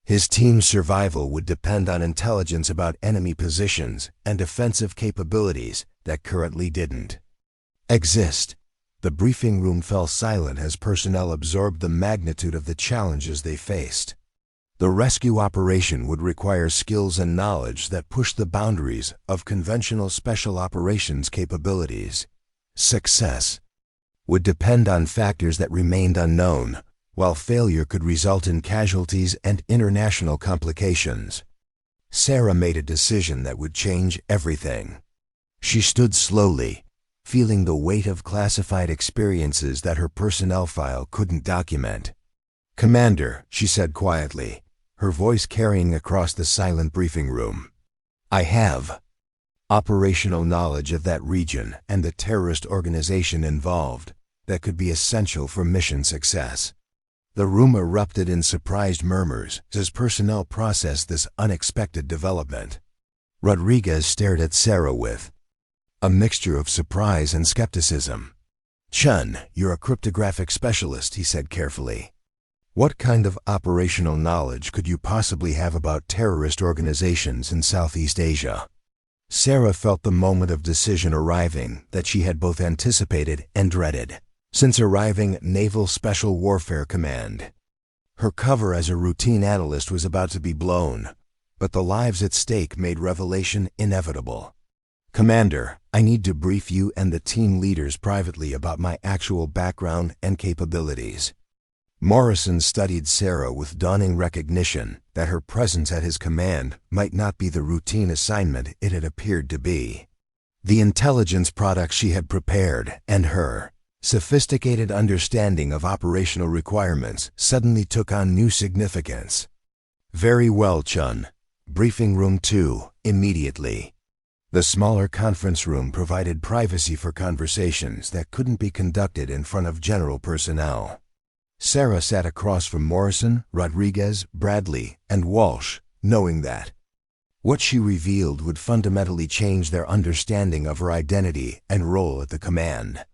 His team's survival would depend on intelligence about enemy positions and defensive capabilities that currently didn't exist. The briefing room fell silent as personnel absorbed the magnitude of the challenges they faced. The rescue operation would require skills and knowledge that pushed the boundaries of conventional special operations capabilities. Success would depend on factors that remained unknown, while failure could result in casualties and international complications. Sarah made a decision that would change everything. She stood slowly, feeling the weight of classified experiences that her personnel file couldn't document. "Commander," she said quietly, her voice carrying across the silent briefing room, "I have operational knowledge of that region and the terrorist organization involved that could be essential for mission success." The room erupted in surprised murmurs as personnel processed this unexpected development. Rodriguez stared at Sarah with a mixture of surprise and skepticism. "Chen, you're a cryptographic specialist," he said carefully. "What kind of operational knowledge could you possibly have about terrorist organizations in Southeast Asia?" Sarah felt the moment of decision arriving that she had both anticipated and dreaded since arriving at Naval Special Warfare Command. Her cover as a routine analyst was about to be blown, but the lives at stake made revelation inevitable. "Commander, I need to brief you and the team leaders privately about my actual background and capabilities." Morrison studied Sarah with dawning recognition that her presence at his command might not be the routine assignment it had appeared to be. The intelligence products she had prepared and her sophisticated understanding of operational requirements suddenly took on new significance. "Very well, Chen. Briefing room 2, immediately." The smaller conference room provided privacy for conversations that couldn't be conducted in front of general personnel. Sarah sat across from Morrison, Rodriguez, Bradley, and Walsh, knowing that what she revealed would fundamentally change their understanding of her identity and role at the command.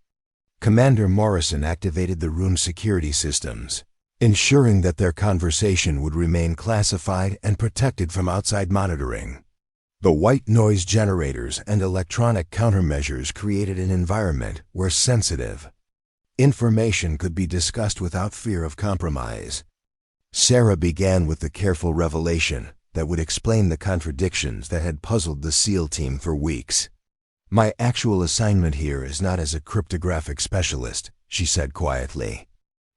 Commander Morrison activated the room's security systems, ensuring that their conversation would remain classified and protected from outside monitoring. The white noise generators and electronic countermeasures created an environment where sensitive information could be discussed without fear of compromise. Sarah began with the careful revelation that would explain the contradictions that had puzzled the SEAL team for weeks. "My actual assignment here is not as a cryptographic specialist," she said quietly.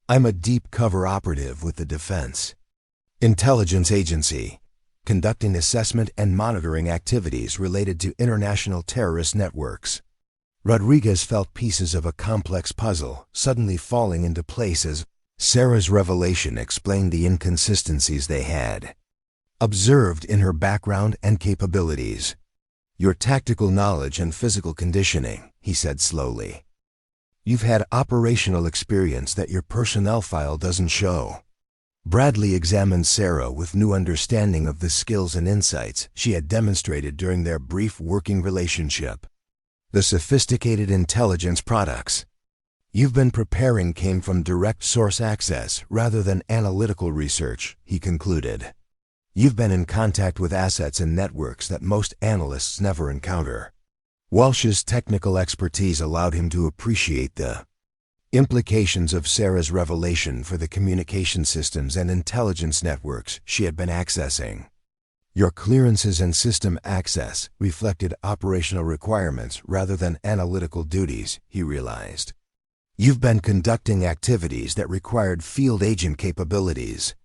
"I'm a deep cover operative with the Defense Intelligence Agency, conducting assessment and monitoring activities related to international terrorist networks." Rodriguez felt pieces of a complex puzzle suddenly falling into place as Sarah's revelation explained the inconsistencies they had observed in her background and capabilities. Your tactical knowledge and physical conditioning, he said slowly. You've had operational experience that your personnel file doesn't show. Bradley examined Sarah with new understanding of the skills and insights she had demonstrated during their brief working relationship. The sophisticated intelligence products you've been preparing came from direct source access rather than analytical research, he concluded. You've been in contact with assets and networks that most analysts never encounter. Walsh's technical expertise allowed him to appreciate the implications of Sarah's revelation for the communication systems and intelligence networks she had been accessing. Your clearances and system access reflected operational requirements rather than analytical duties, he realized. You've been conducting activities that required field agent capabilities.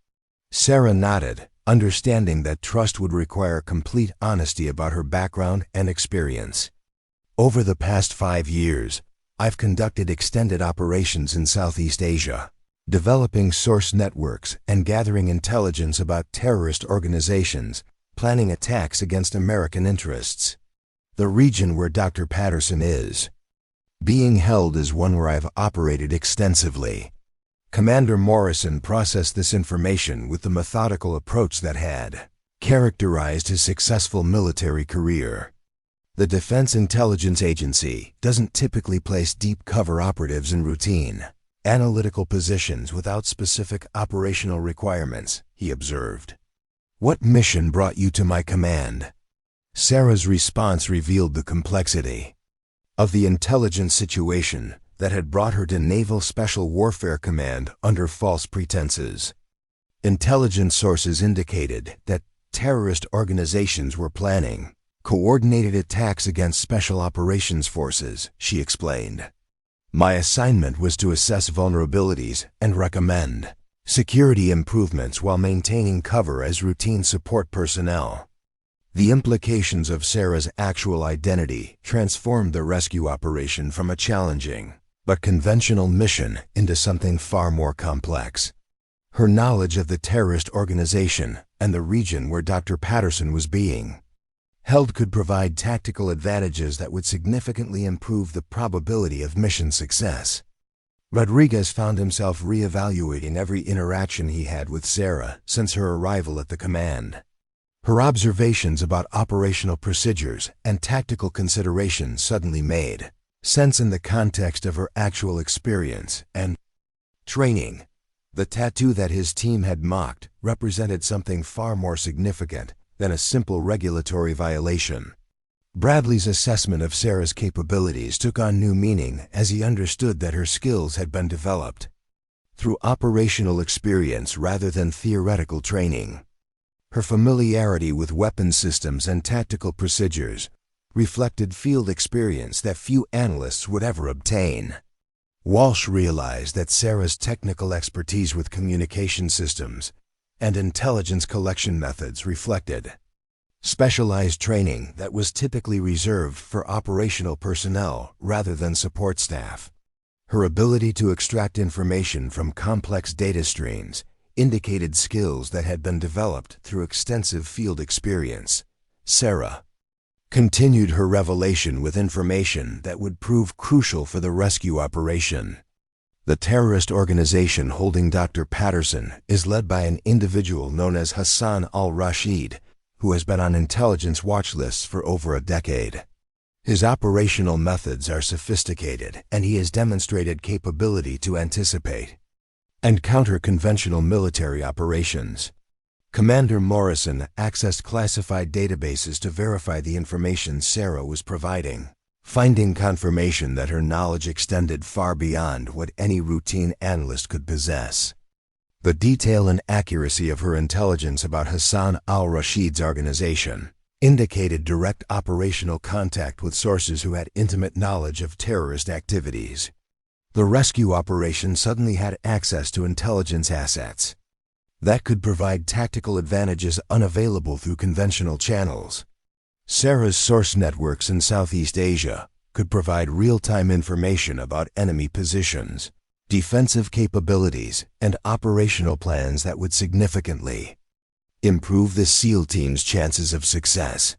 Sarah nodded, understanding that trust would require complete honesty about her background and experience. Over the past 5 years, I've conducted extended operations in Southeast Asia, developing source networks and gathering intelligence about terrorist organizations planning attacks against American interests. The region where Dr. Patterson is being held is one where I've operated extensively. Commander Morrison processed this information with the methodical approach that had characterized his successful military career. The Defense Intelligence Agency doesn't typically place deep cover operatives in routine, analytical positions without specific operational requirements, he observed. What mission brought you to my command? Sarah's response revealed the complexity of the intelligence situation that had brought her to Naval Special Warfare Command under false pretenses. Intelligence sources indicated that terrorist organizations were planning coordinated attacks against Special Operations Forces, she explained. My assignment was to assess vulnerabilities and recommend security improvements while maintaining cover as routine support personnel. The implications of Sarah's actual identity transformed the rescue operation from a challenging but conventional mission into something far more complex. Her knowledge of the terrorist organization and the region where Dr. Patterson was being held could provide tactical advantages that would significantly improve the probability of mission success. Rodriguez found himself reevaluating every interaction he had with Sarah since her arrival at the command. Her observations about operational procedures and tactical considerations suddenly made sense in the context of her actual experience and training. The tattoo that his team had mocked represented something far more significant than a simple regulatory violation. Bradley's assessment of Sarah's capabilities took on new meaning as he understood that her skills had been developed through operational experience rather than theoretical training. Her familiarity with weapons systems and tactical procedures reflected field experience that few analysts would ever obtain. Walsh realized that Sarah's technical expertise with communication systems and intelligence collection methods reflected specialized training that was typically reserved for operational personnel rather than support staff. Her ability to extract information from complex data streams indicated skills that had been developed through extensive field experience. Sarah continued her revelation with information that would prove crucial for the rescue operation. The terrorist organization holding Dr. Patterson is led by an individual known as Hassan al-Rashid, who has been on intelligence watch lists for over a decade. His operational methods are sophisticated, and he has demonstrated capability to anticipate and counter conventional military operations. Commander Morrison accessed classified databases to verify the information Sarah was providing, finding confirmation that her knowledge extended far beyond what any routine analyst could possess. The detail and accuracy of her intelligence about Hassan al-Rashid's organization indicated direct operational contact with sources who had intimate knowledge of terrorist activities. The rescue operation suddenly had access to intelligence assets that could provide tactical advantages unavailable through conventional channels. Sarah's source networks in Southeast Asia could provide real-time information about enemy positions, defensive capabilities, and operational plans that would significantly improve the SEAL team's chances of success.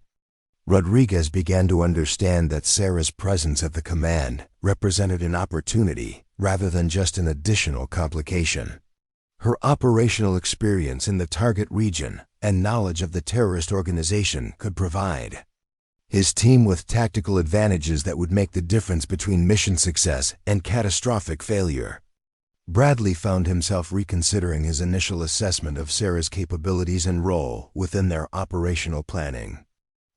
Rodriguez began to understand that Sarah's presence at the command represented an opportunity rather than just an additional complication. Her operational experience in the target region and knowledge of the terrorist organization could provide his team with tactical advantages that would make the difference between mission success and catastrophic failure. Bradley found himself reconsidering his initial assessment of Sarah's capabilities and role within their operational planning.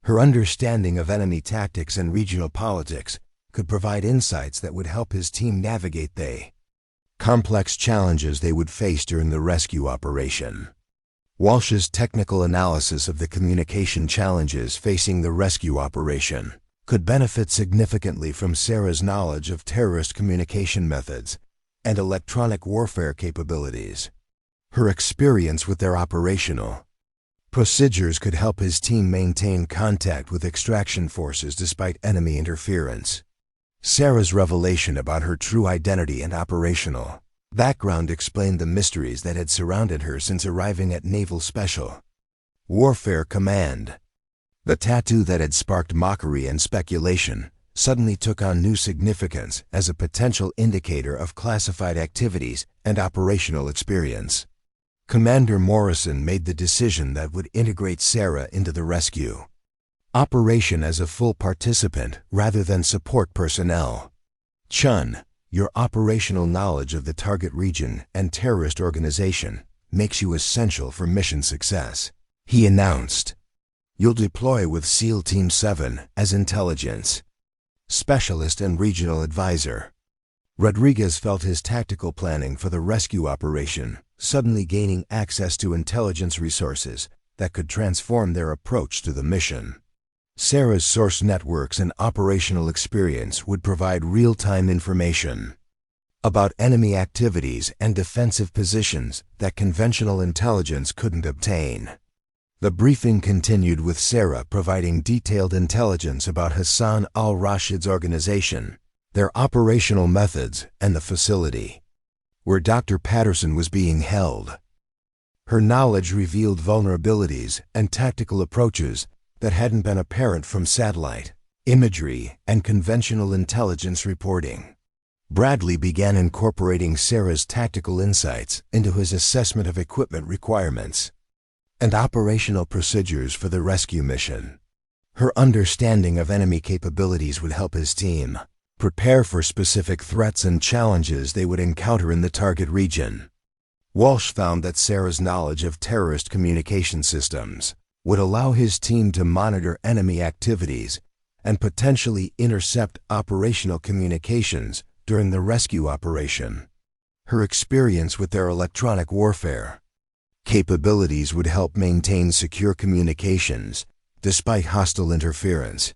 Her understanding of enemy tactics and regional politics could provide insights that would help his team navigate the complex challenges they would face during the rescue operation. Walsh's technical analysis of the communication challenges facing the rescue operation could benefit significantly from Sarah's knowledge of terrorist communication methods and electronic warfare capabilities. Her experience with their operational procedures could help his team maintain contact with extraction forces despite enemy interference. Sarah's revelation about her true identity and operational background explained the mysteries that had surrounded her since arriving at Naval Special Warfare Command. The tattoo that had sparked mockery and speculation suddenly took on new significance as a potential indicator of classified activities and operational experience. Commander Morrison made the decision that would integrate Sarah into the rescue operation as a full participant rather than support personnel. Chen, your operational knowledge of the target region and terrorist organization makes you essential for mission success, he announced. You'll deploy with SEAL Team 7 as intelligence specialist and regional advisor. Rodriguez felt his tactical planning for the rescue operation suddenly gaining access to intelligence resources that could transform their approach to the mission. Sarah's source networks and operational experience would provide real-time information about enemy activities and defensive positions that conventional intelligence couldn't obtain. The briefing continued with Sarah providing detailed intelligence about Hassan al-Rashid's organization, their operational methods, and the facility where Dr. Patterson was being held. Her knowledge revealed vulnerabilities and tactical approaches that hadn't been apparent from satellite imagery and conventional intelligence reporting. Bradley began incorporating Sarah's tactical insights into his assessment of equipment requirements and operational procedures for the rescue mission. Her understanding of enemy capabilities would help his team prepare for specific threats and challenges they would encounter in the target region. Walsh found that Sarah's knowledge of terrorist communication systems would allow his team to monitor enemy activities and potentially intercept operational communications during the rescue operation. Her experience with their electronic warfare capabilities would help maintain secure communications despite hostile interference.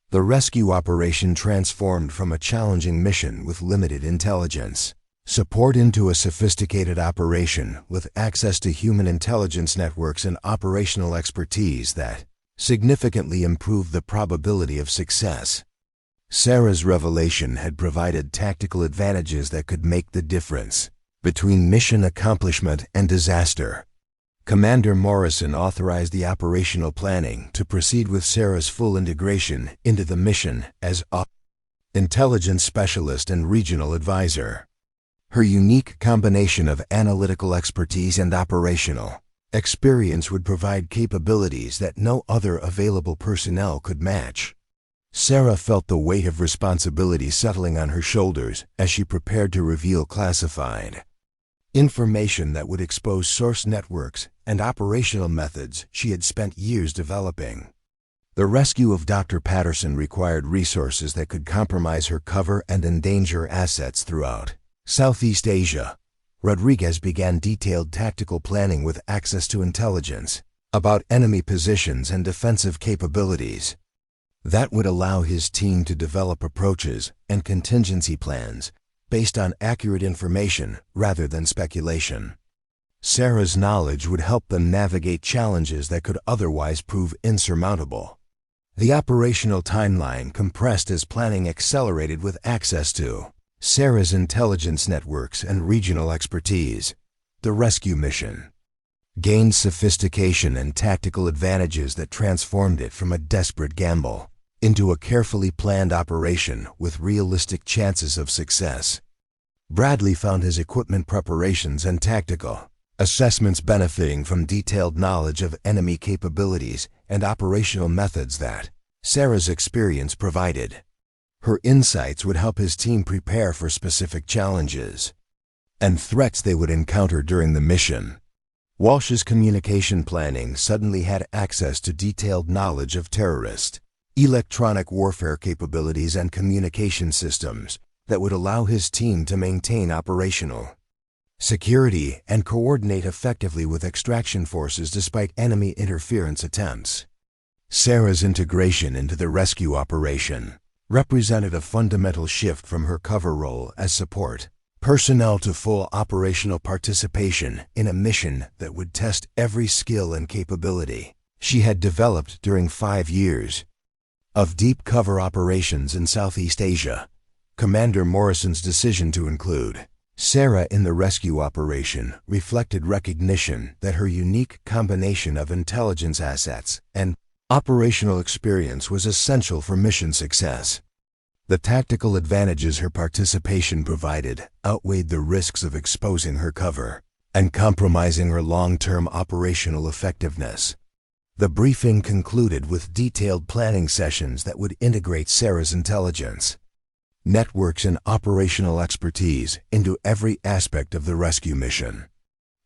The rescue operation transformed from a challenging mission with limited intelligence support into a sophisticated operation with access to human intelligence networks and operational expertise that significantly improved the probability of success. Sarah's revelation had provided tactical advantages that could make the difference between mission accomplishment and disaster. Commander Morrison authorized the operational planning to proceed with Sarah's full integration into the mission as intelligence specialist and regional advisor. Her unique combination of analytical expertise and operational experience would provide capabilities that no other available personnel could match. Sarah felt the weight of responsibility settling on her shoulders as she prepared to reveal classified information that would expose source networks and operational methods she had spent years developing. The rescue of Dr. Patterson required resources that could compromise her cover and endanger assets throughout Southeast Asia. Rodriguez began detailed tactical planning with access to intelligence about enemy positions and defensive capabilities that would allow his team to develop approaches and contingency plans based on accurate information rather than speculation. Sarah's knowledge would help them navigate challenges that could otherwise prove insurmountable. The operational timeline compressed as planning accelerated with access to Sarah's intelligence networks and regional expertise. The rescue mission gained sophistication and tactical advantages that transformed it from a desperate gamble into a carefully planned operation with realistic chances of success. Bradley found his equipment preparations and tactical assessments benefiting from detailed knowledge of enemy capabilities and operational methods that Sarah's experience provided. Her insights would help his team prepare for specific challenges and threats they would encounter during the mission. Walsh's communication planning suddenly had access to detailed knowledge of terrorist, electronic warfare capabilities and communication systems that would allow his team to maintain operational security and coordinate effectively with extraction forces despite enemy interference attempts. Sarah's integration into the rescue operation represented a fundamental shift from her cover role as support personnel to full operational participation in a mission that would test every skill and capability she had developed during 5 years of deep cover operations in Southeast Asia. Commander Morrison's decision to include Sarah in the rescue operation reflected recognition that her unique combination of intelligence assets and operational experience was essential for mission success. The tactical advantages her participation provided outweighed the risks of exposing her cover and compromising her long-term operational effectiveness. The briefing concluded with detailed planning sessions that would integrate Sarah's intelligence, networks and operational expertise into every aspect of the rescue mission.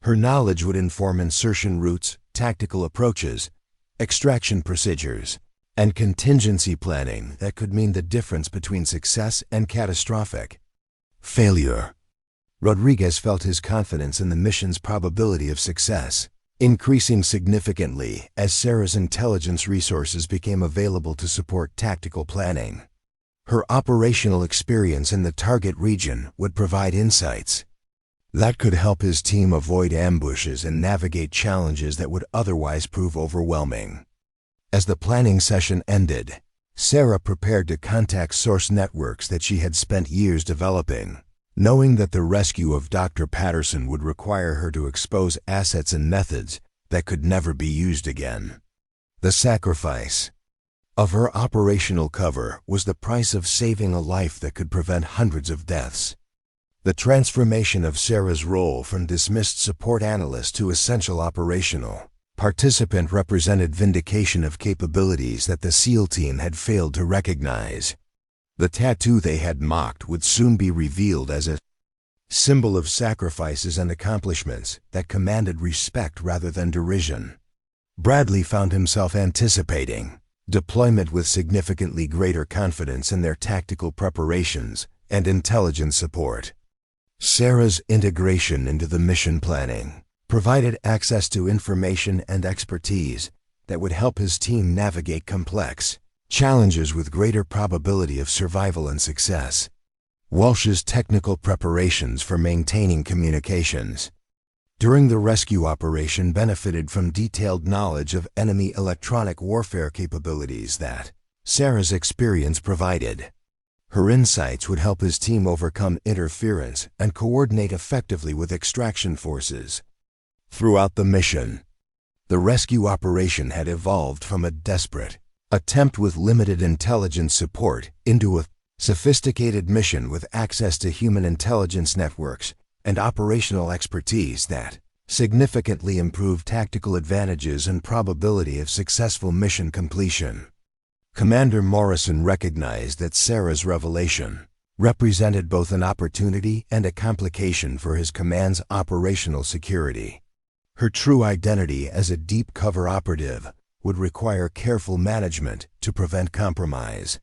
Her knowledge would inform insertion routes, tactical approaches, extraction procedures, and contingency planning that could mean the difference between success and catastrophic failure. Rodriguez felt his confidence in the mission's probability of success increasing significantly as Sarah's intelligence resources became available to support tactical planning. Her operational experience in the target region would provide insights that could help his team avoid ambushes and navigate challenges that would otherwise prove overwhelming. As the planning session ended, Sarah prepared to contact source networks that she had spent years developing, knowing that the rescue of Dr. Patterson would require her to expose assets and methods that could never be used again. The sacrifice of her operational cover was the price of saving a life that could prevent hundreds of deaths. The transformation of Sarah's role from dismissed support analyst to essential operational participant represented vindication of capabilities that the SEAL team had failed to recognize. The tattoo they had mocked would soon be revealed as a symbol of sacrifices and accomplishments that commanded respect rather than derision. Bradley found himself anticipating deployment with significantly greater confidence in their tactical preparations and intelligence support. Sarah's integration into the mission planning provided access to information and expertise that would help his team navigate complex challenges with greater probability of survival and success. Walsh's technical preparations for maintaining communications during the rescue operation benefited from detailed knowledge of enemy electronic warfare capabilities that Sarah's experience provided. Her insights would help his team overcome interference and coordinate effectively with extraction forces. Throughout the mission, the rescue operation had evolved from a desperate attempt with limited intelligence support into a sophisticated mission with access to human intelligence networks and operational expertise that significantly improved tactical advantages and probability of successful mission completion. Commander Morrison recognized that Sarah's revelation represented both an opportunity and a complication for his command's operational security. Her true identity as a deep cover operative would require careful management to prevent compromise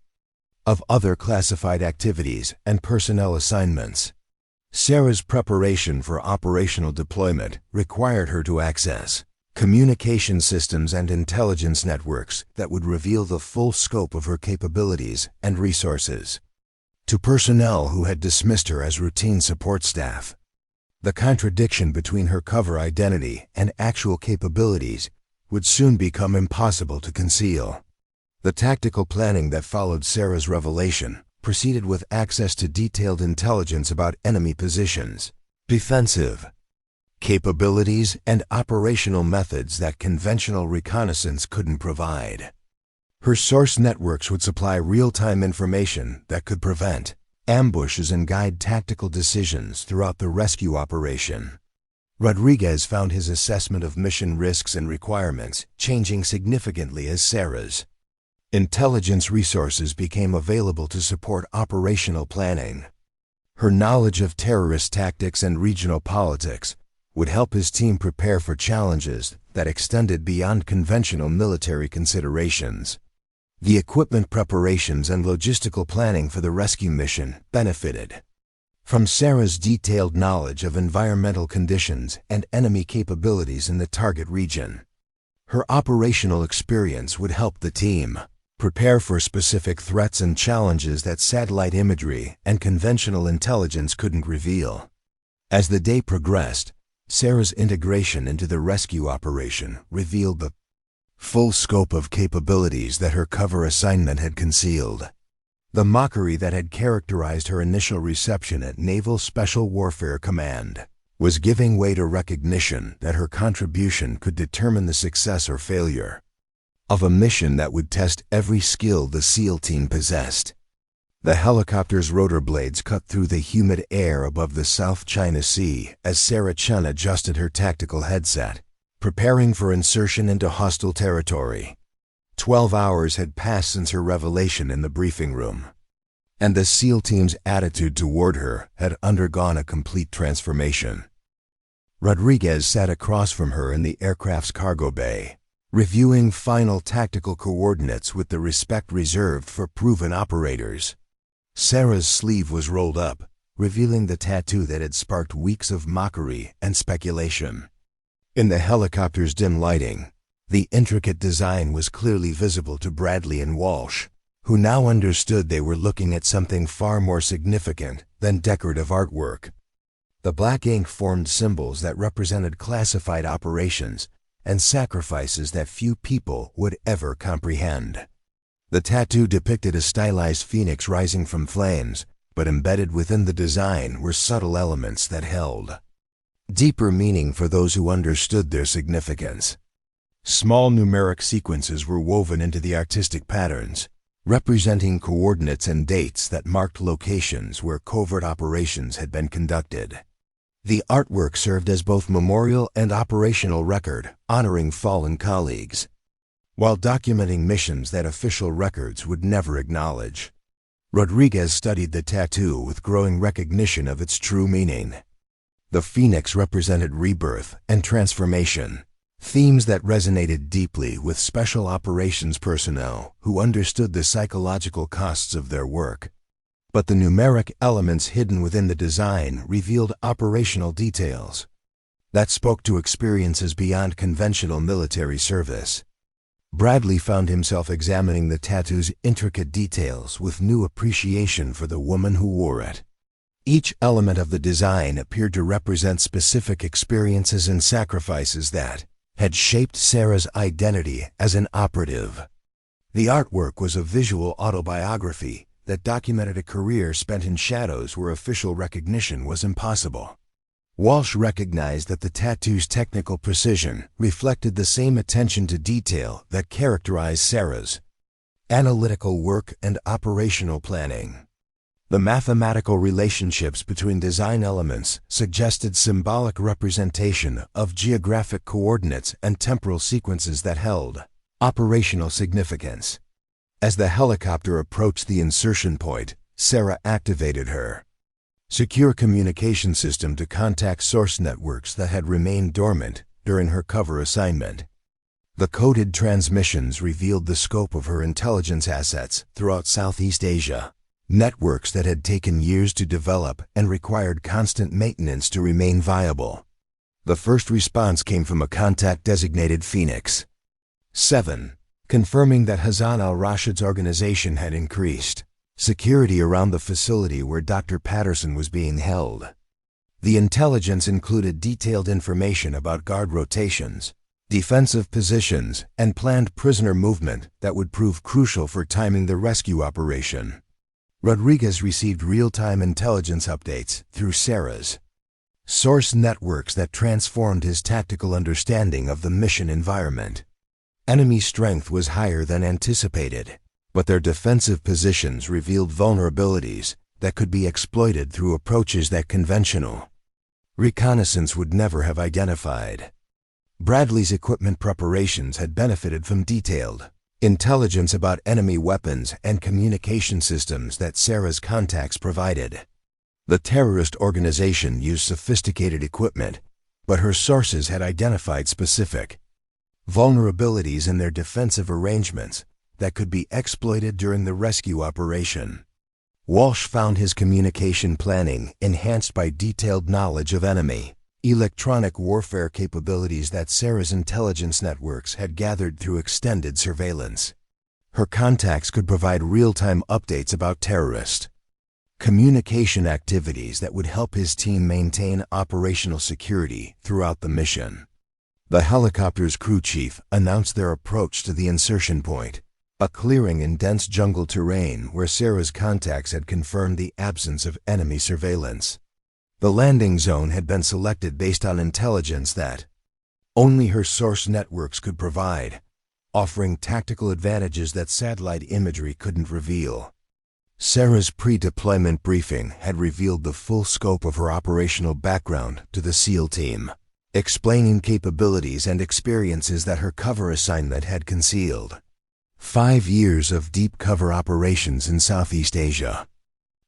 of other classified activities and personnel assignments. Sarah's preparation for operational deployment required her to access communication systems and intelligence networks that would reveal the full scope of her capabilities and resources. To personnel who had dismissed her as routine support staff, the contradiction between her cover identity and actual capabilities would soon become impossible to conceal. The tactical planning that followed Sarah's revelation proceeded with access to detailed intelligence about enemy positions, defensive capabilities, and operational methods that conventional reconnaissance couldn't provide. Her source networks would supply real-time information that could prevent ambushes and guide tactical decisions throughout the rescue operation. Rodriguez found his assessment of mission risks and requirements changing significantly as Sarah's intelligence resources became available to support operational planning. Her knowledge of terrorist tactics and regional politics would help his team prepare for challenges that extended beyond conventional military considerations. The equipment preparations and logistical planning for the rescue mission benefited from Sarah's detailed knowledge of environmental conditions and enemy capabilities in the target region. Her operational experience would help the team prepare for specific threats and challenges that satellite imagery and conventional intelligence couldn't reveal. As the day progressed, Sarah's integration into the rescue operation revealed the full scope of capabilities that her cover assignment had concealed. The mockery that had characterized her initial reception at Naval Special Warfare Command was giving way to recognition that her contribution could determine the success or failure of a mission that would test every skill the SEAL team possessed. The helicopter's rotor blades cut through the humid air above the South China Sea as Sarah Chen adjusted her tactical headset, preparing for insertion into hostile territory. 12 hours had passed since her revelation in the briefing room, and the SEAL team's attitude toward her had undergone a complete transformation. Rodriguez sat across from her in the aircraft's cargo bay, reviewing final tactical coordinates with the respect reserved for proven operators. Sarah's sleeve was rolled up, revealing the tattoo that had sparked weeks of mockery and speculation. In the helicopter's dim lighting, the intricate design was clearly visible to Bradley and Walsh, who now understood they were looking at something far more significant than decorative artwork. The black ink formed symbols that represented classified operations and sacrifices that few people would ever comprehend. The tattoo depicted a stylized phoenix rising from flames, but embedded within the design were subtle elements that held deeper meaning for those who understood their significance. Small numeric sequences were woven into the artistic patterns, representing coordinates and dates that marked locations where covert operations had been conducted. The artwork served as both memorial and operational record, honoring fallen colleagues, while documenting missions that official records would never acknowledge. Rodriguez studied the tattoo with growing recognition of its true meaning. The phoenix represented rebirth and transformation, themes that resonated deeply with special operations personnel who understood the psychological costs of their work. But the numeric elements hidden within the design revealed operational details that spoke to experiences beyond conventional military service. Bradley found himself examining the tattoo's intricate details with new appreciation for the woman who wore it. Each element of the design appeared to represent specific experiences and sacrifices that had shaped Sarah's identity as an operative. The artwork was a visual autobiography that documented a career spent in shadows where official recognition was impossible. Walsh recognized that the tattoo's technical precision reflected the same attention to detail that characterized Sarah's analytical work and operational planning. The mathematical relationships between design elements suggested symbolic representation of geographic coordinates and temporal sequences that held operational significance. As the helicopter approached the insertion point, Sarah activated her secure communication system to contact source networks that had remained dormant during her cover assignment. The coded transmissions revealed the scope of her intelligence assets throughout Southeast Asia, networks that had taken years to develop and required constant maintenance to remain viable. The first response came from a contact-designated Phoenix 7, confirming that Hassan al-Rashid's organization had increased security around the facility where Dr. Patterson was being held. The intelligence included detailed information about guard rotations, defensive positions, and planned prisoner movement that would prove crucial for timing the rescue operation. Rodriguez received real-time intelligence updates through Sarah's source networks that transformed his tactical understanding of the mission environment. Enemy strength was higher than anticipated, but their defensive positions revealed vulnerabilities that could be exploited through approaches that conventional reconnaissance would never have identified. Bradley's equipment preparations had benefited from detailed intelligence about enemy weapons and communication systems that Sarah's contacts provided. The terrorist organization used sophisticated equipment, but her sources had identified specific vulnerabilities in their defensive arrangements that could be exploited during the rescue operation. Walsh found his communication planning enhanced by detailed knowledge of enemy electronic warfare capabilities that Sarah's intelligence networks had gathered through extended surveillance. Her contacts could provide real-time updates about terrorist communication activities that would help his team maintain operational security throughout the mission. The helicopter's crew chief announced their approach to the insertion point, a clearing in dense jungle terrain where Sarah's contacts had confirmed the absence of enemy surveillance. The landing zone had been selected based on intelligence that only her source networks could provide, offering tactical advantages that satellite imagery couldn't reveal. Sarah's pre-deployment briefing had revealed the full scope of her operational background to the SEAL team, explaining capabilities and experiences that her cover assignment had concealed. 5 years of deep cover operations in Southeast Asia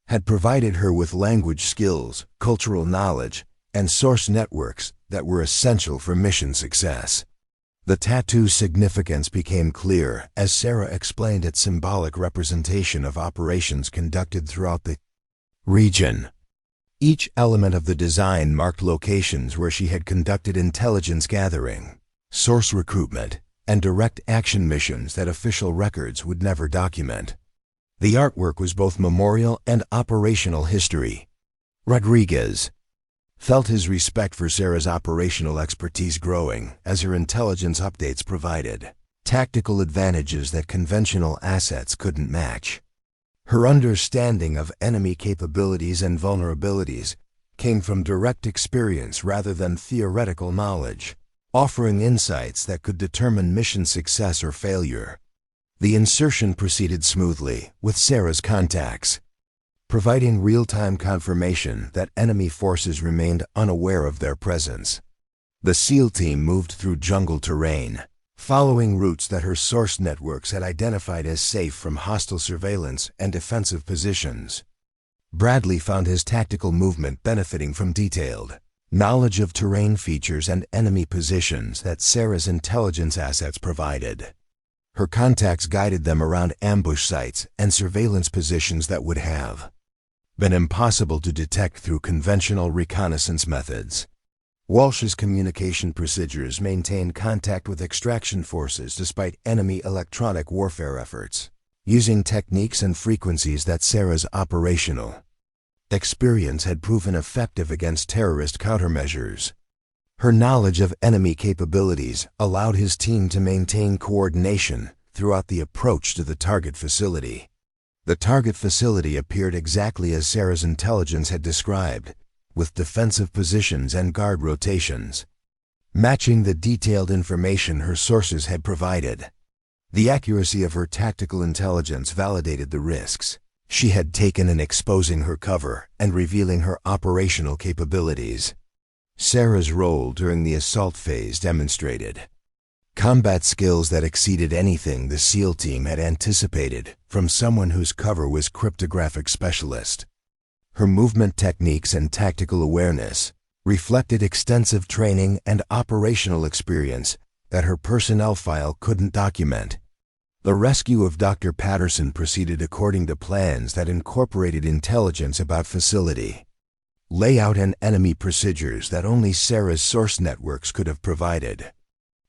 had provided her with language skills, cultural knowledge, and source networks that were essential for mission success. The tattoo's significance became clear as Sarah explained its symbolic representation of operations conducted throughout the region. Each element of the design marked locations where she had conducted intelligence gathering, source recruitment, and direct action missions that official records would never document. The artwork was both memorial and operational history. Rodriguez felt his respect for Sarah's operational expertise growing as her intelligence updates provided tactical advantages that conventional assets couldn't match. Her understanding of enemy capabilities and vulnerabilities came from direct experience rather than theoretical knowledge, offering insights that could determine mission success or failure. The insertion proceeded smoothly, with Sarah's contacts providing real-time confirmation that enemy forces remained unaware of their presence. The SEAL team moved through jungle terrain, following routes that her source networks had identified as safe from hostile surveillance and defensive positions. Bradley found his tactical movement benefiting from detailed knowledge of terrain features and enemy positions that Sarah's intelligence assets provided. Her contacts guided them around ambush sites and surveillance positions that would have been impossible to detect through conventional reconnaissance methods. Walsh's communication procedures maintained contact with extraction forces despite enemy electronic warfare efforts, using techniques and frequencies that Sarah's operational experience had proven effective against terrorist countermeasures. Her knowledge of enemy capabilities allowed his team to maintain coordination throughout the approach to the target facility. The target facility appeared exactly as Sarah's intelligence had described, with defensive positions and guard rotations, matching the detailed information her sources had provided. The accuracy of her tactical intelligence validated the risks she had taken in exposing her cover and revealing her operational capabilities. Sarah's role during the assault phase demonstrated combat skills that exceeded anything the SEAL team had anticipated from someone whose cover was cryptographic specialist. Her movement techniques and tactical awareness reflected extensive training and operational experience that her personnel file couldn't document. The rescue of Dr. Patterson proceeded according to plans that incorporated intelligence about facility layout and enemy procedures that only Sarah's source networks could have provided.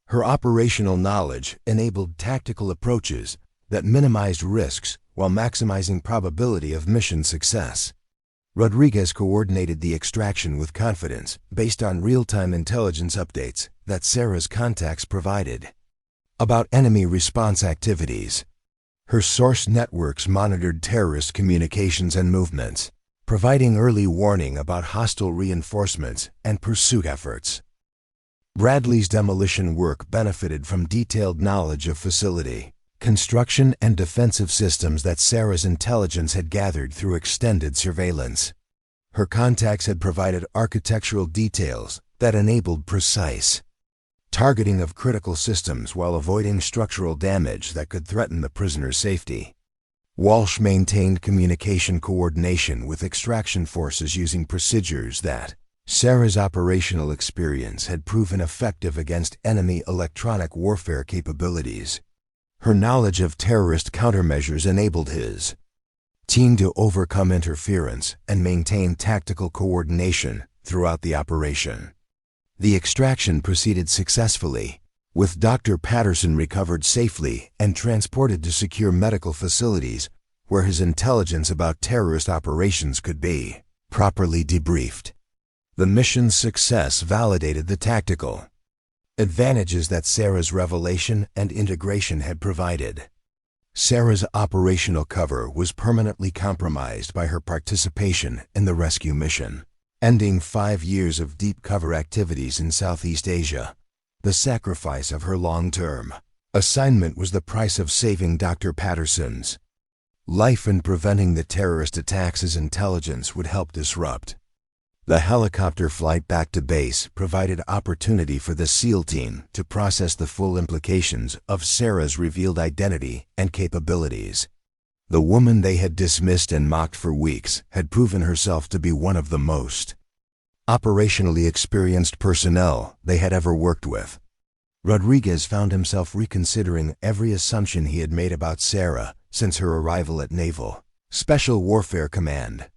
Her operational knowledge enabled tactical approaches that minimized risks while maximizing probability of mission success. Rodriguez coordinated the extraction with confidence based on real-time intelligence updates that Sarah's contacts provided about enemy response activities. Her source networks monitored terrorist communications and movements, providing early warning about hostile reinforcements and pursuit efforts. Bradley's demolition work benefited from detailed knowledge of facility, construction, and defensive systems that Sarah's intelligence had gathered through extended surveillance. Her contacts had provided architectural details that enabled precise targeting of critical systems while avoiding structural damage that could threaten the prisoner's safety. Walsh maintained communication coordination with extraction forces using procedures that Sarah's operational experience had proven effective against enemy electronic warfare capabilities. Her knowledge of terrorist countermeasures enabled his team to overcome interference and maintain tactical coordination throughout the operation. The extraction proceeded successfully, with Dr. Patterson recovered safely and transported to secure medical facilities where his intelligence about terrorist operations could be properly debriefed. The mission's success validated the tactical advantages that Sarah's revelation and integration had provided. Sarah's operational cover was permanently compromised by her participation in the rescue mission, ending 5 years of deep cover activities in Southeast Asia. The sacrifice of her long-term assignment was the price of saving Dr. Patterson's life and preventing the terrorist attacks his intelligence would help disrupt. The helicopter flight back to base provided opportunity for the SEAL team to process the full implications of Sarah's revealed identity and capabilities. The woman they had dismissed and mocked for weeks had proven herself to be one of the most operationally experienced personnel they had ever worked with. Rodriguez found himself reconsidering every assumption he had made about Sarah since her arrival at Naval Special Warfare Command.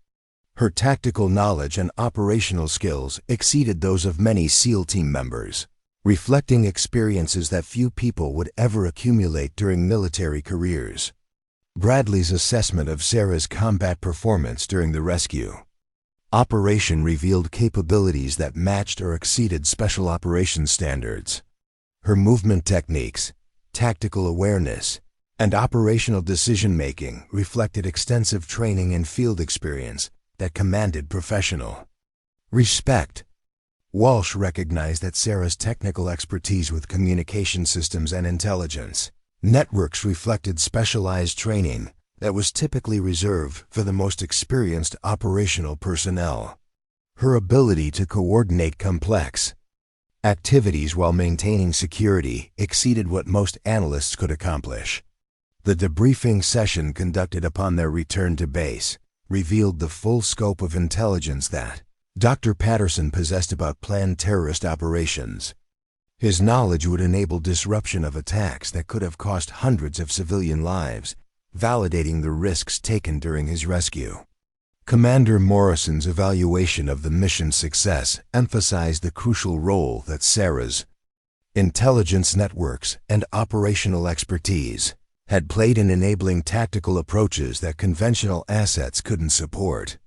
Her tactical knowledge and operational skills exceeded those of many SEAL team members, reflecting experiences that few people would ever accumulate during military careers. Bradley's assessment of Sarah's combat performance during the rescue operation revealed capabilities that matched or exceeded special operations standards. Her movement techniques, tactical awareness, and operational decision-making reflected extensive training and field experience that commanded professional respect. Walsh recognized that Sarah's technical expertise with communication systems and intelligence networks reflected specialized training that was typically reserved for the most experienced operational personnel. Her ability to coordinate complex activities while maintaining security exceeded what most analysts could accomplish. The debriefing session conducted upon their return to base revealed the full scope of intelligence that Dr. Patterson possessed about planned terrorist operations. His knowledge would enable disruption of attacks that could have cost hundreds of civilian lives, validating the risks taken during his rescue. Commander Morrison's evaluation of the mission's success emphasized the crucial role that Sarah's intelligence networks and operational expertise had played in enabling tactical approaches that conventional assets couldn't support.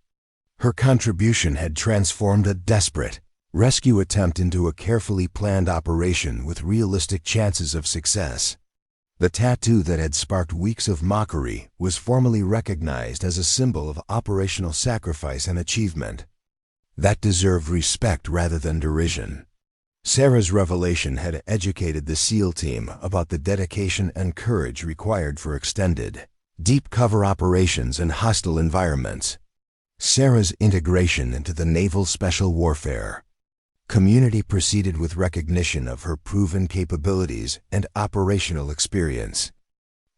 Her contribution had transformed a desperate rescue attempt into a carefully planned operation with realistic chances of success. The tattoo that had sparked weeks of mockery was formally recognized as a symbol of operational sacrifice and achievement that deserved respect rather than derision. Sarah's revelation had educated the SEAL team about the dedication and courage required for extended, deep cover operations in hostile environments. Sarah's integration into the Naval Special Warfare community proceeded with recognition of her proven capabilities and operational experience.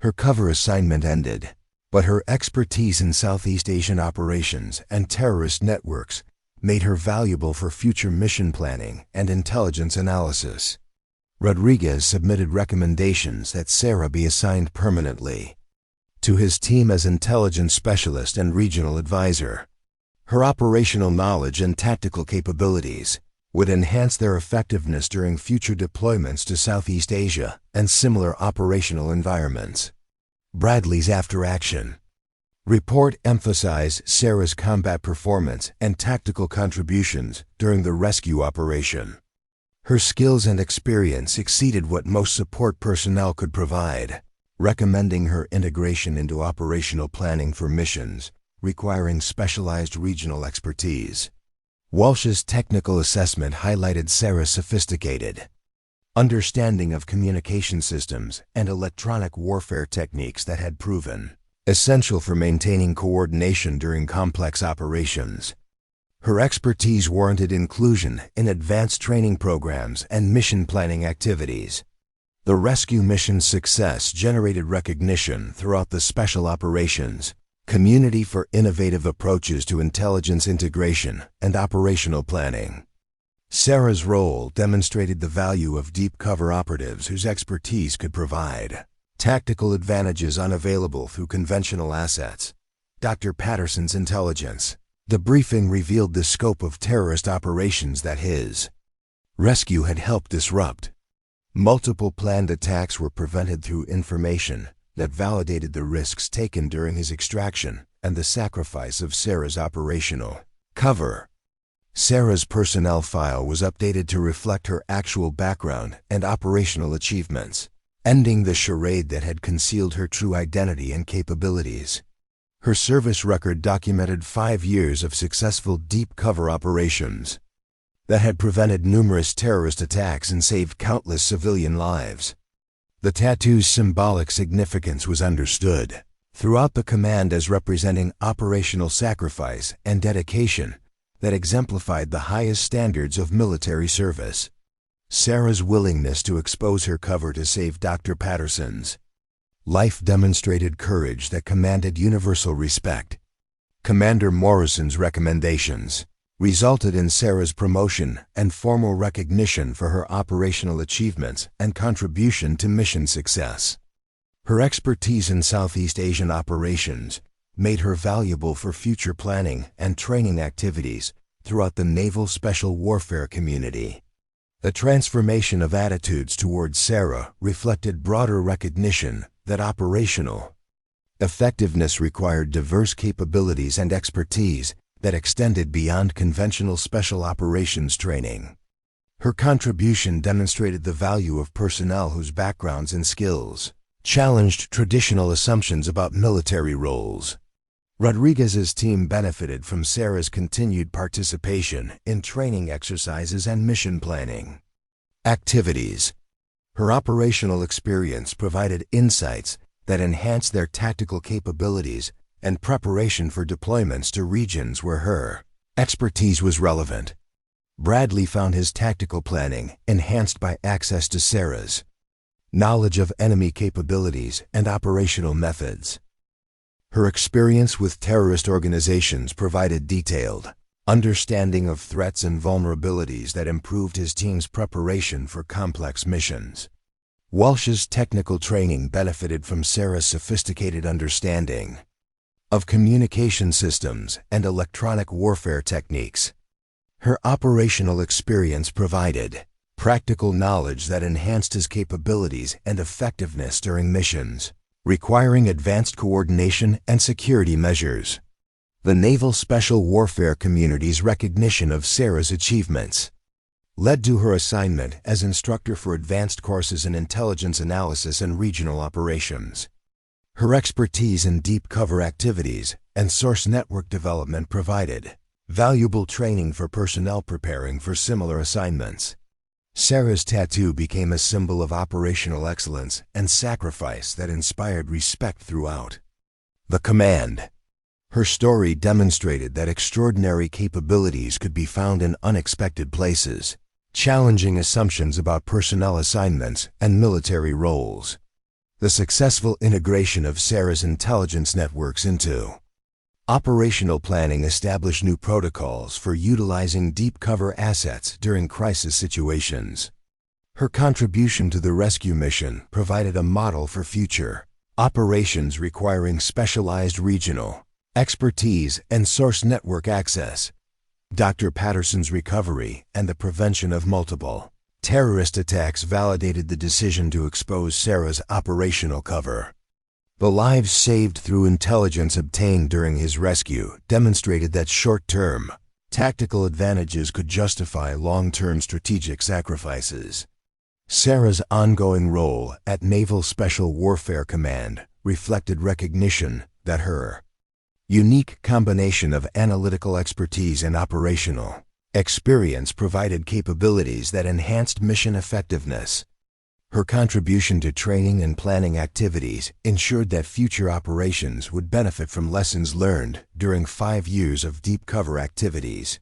Her cover assignment ended, but her expertise in Southeast Asian operations and terrorist networks made her valuable for future mission planning and intelligence analysis. Rodriguez submitted recommendations that Sarah be assigned permanently to his team as intelligence specialist and regional advisor. Her operational knowledge and tactical capabilities would enhance their effectiveness during future deployments to Southeast Asia and similar operational environments. Bradley's after-action report emphasized Sarah's combat performance and tactical contributions during the rescue operation. Her skills and experience exceeded what most support personnel could provide, recommending her integration into operational planning for missions requiring specialized regional expertise. Walsh's technical assessment highlighted Sarah's sophisticated understanding of communication systems and electronic warfare techniques that had proven essential for maintaining coordination during complex operations. Her expertise warranted inclusion in advanced training programs and mission planning activities. The rescue mission's success generated recognition throughout the Special Operations community for innovative approaches to intelligence integration and operational planning. Sarah's role demonstrated the value of deep cover operatives whose expertise could provide tactical advantages unavailable through conventional assets. Dr. Patterson's intelligence. The briefing revealed the scope of terrorist operations that his rescue had helped disrupt. Multiple planned attacks were prevented through information that validated the risks taken during his extraction and the sacrifice of Sarah's operational cover. Sarah's personnel file was updated to reflect her actual background and operational achievements, ending the charade that had concealed her true identity and capabilities. Her service record documented 5 years of successful deep cover operations that had prevented numerous terrorist attacks and saved countless civilian lives. The tattoo's symbolic significance was understood throughout the command as representing operational sacrifice and dedication that exemplified the highest standards of military service. Sarah's willingness to expose her cover to save Dr. Patterson's life demonstrated courage that commanded universal respect. Commander Morrison's recommendations resulted in Sarah's promotion and formal recognition for her operational achievements and contribution to mission success. Her expertise in Southeast Asian operations made her valuable for future planning and training activities throughout the Naval Special Warfare community. The transformation of attitudes towards Sarah reflected broader recognition that operational effectiveness required diverse capabilities and expertise that extended beyond conventional special operations training. Her contribution demonstrated the value of personnel whose backgrounds and skills challenged traditional assumptions about military roles. Rodriguez's team benefited from Sarah's continued participation in training exercises and mission planning activities. Her operational experience provided insights that enhanced their tactical capabilities and preparation for deployments to regions where her expertise was relevant. Bradley found his tactical planning enhanced by access to Sarah's knowledge of enemy capabilities and operational methods. Her experience with terrorist organizations provided detailed understanding of threats and vulnerabilities that improved his team's preparation for complex missions. Walsh's technical training benefited from Sarah's sophisticated understanding of communication systems and electronic warfare techniques. Her operational experience provided practical knowledge that enhanced his capabilities and effectiveness during missions requiring advanced coordination and security measures. The Naval Special Warfare community's recognition of Sarah's achievements led to her assignment as instructor for advanced courses in intelligence analysis and regional operations. Her expertise in deep cover activities and source network development provided valuable training for personnel preparing for similar assignments. Sarah's tattoo became a symbol of operational excellence and sacrifice that inspired respect throughout the command. Her story demonstrated that extraordinary capabilities could be found in unexpected places, challenging assumptions about personnel assignments and military roles. The successful integration of Sarah's intelligence networks into operational planning established new protocols for utilizing deep cover assets during crisis situations. Her contribution to the rescue mission provided a model for future operations requiring specialized regional expertise and source network access. Dr. Patterson's recovery and the prevention of multiple terrorist attacks validated the decision to expose Sarah's operational cover. The lives saved through intelligence obtained during his rescue demonstrated that short-term tactical advantages could justify long-term strategic sacrifices. Sarah's ongoing role at Naval Special Warfare Command reflected recognition that her unique combination of analytical expertise and operational experience provided capabilities that enhanced mission effectiveness. Her contribution to training and planning activities ensured that future operations would benefit from lessons learned during 5 years of deep cover activities.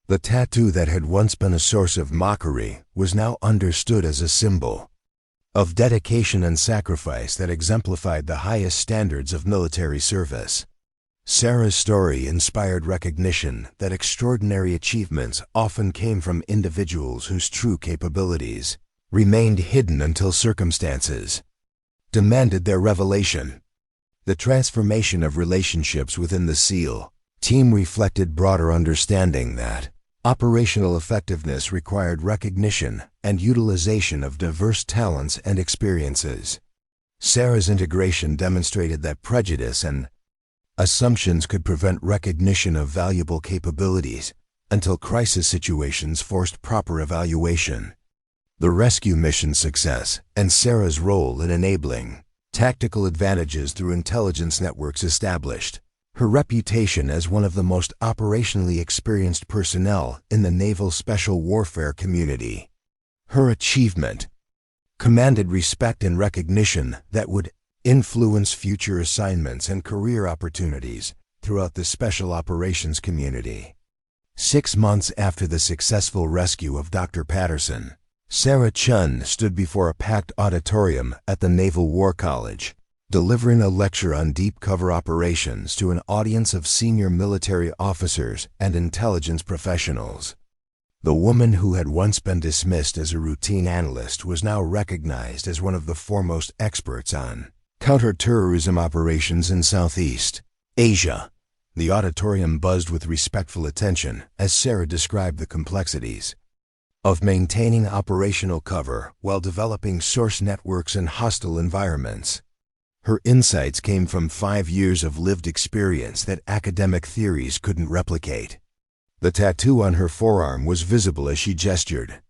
The tattoo that had once been a source of mockery was now understood as a symbol of dedication and sacrifice that exemplified the highest standards of military service. Sarah's story inspired recognition that extraordinary achievements often came from individuals whose true capabilities remained hidden until circumstances demanded their revelation. The transformation of relationships within the SEAL team reflected broader understanding that operational effectiveness required recognition and utilization of diverse talents and experiences. Sarah's integration demonstrated that prejudice and assumptions could prevent recognition of valuable capabilities until crisis situations forced proper evaluation. The rescue mission's success and Sarah's role in enabling tactical advantages through intelligence networks established her reputation as one of the most operationally experienced personnel in the Naval Special Warfare community. Her achievement commanded respect and recognition that would influence future assignments and career opportunities throughout the Special Operations community. 6 months after the successful rescue of Dr. Patterson, Sarah Chen stood before a packed auditorium at the Naval War College, delivering a lecture on deep cover operations to an audience of senior military officers and intelligence professionals. The woman who had once been dismissed as a routine analyst was now recognized as one of the foremost experts on counterterrorism operations in Southeast Asia. The auditorium buzzed with respectful attention as Sarah described the complexities of maintaining operational cover while developing source networks in hostile environments. Her insights came from 5 years of lived experience that academic theories couldn't replicate. The tattoo on her forearm was visible as she gestured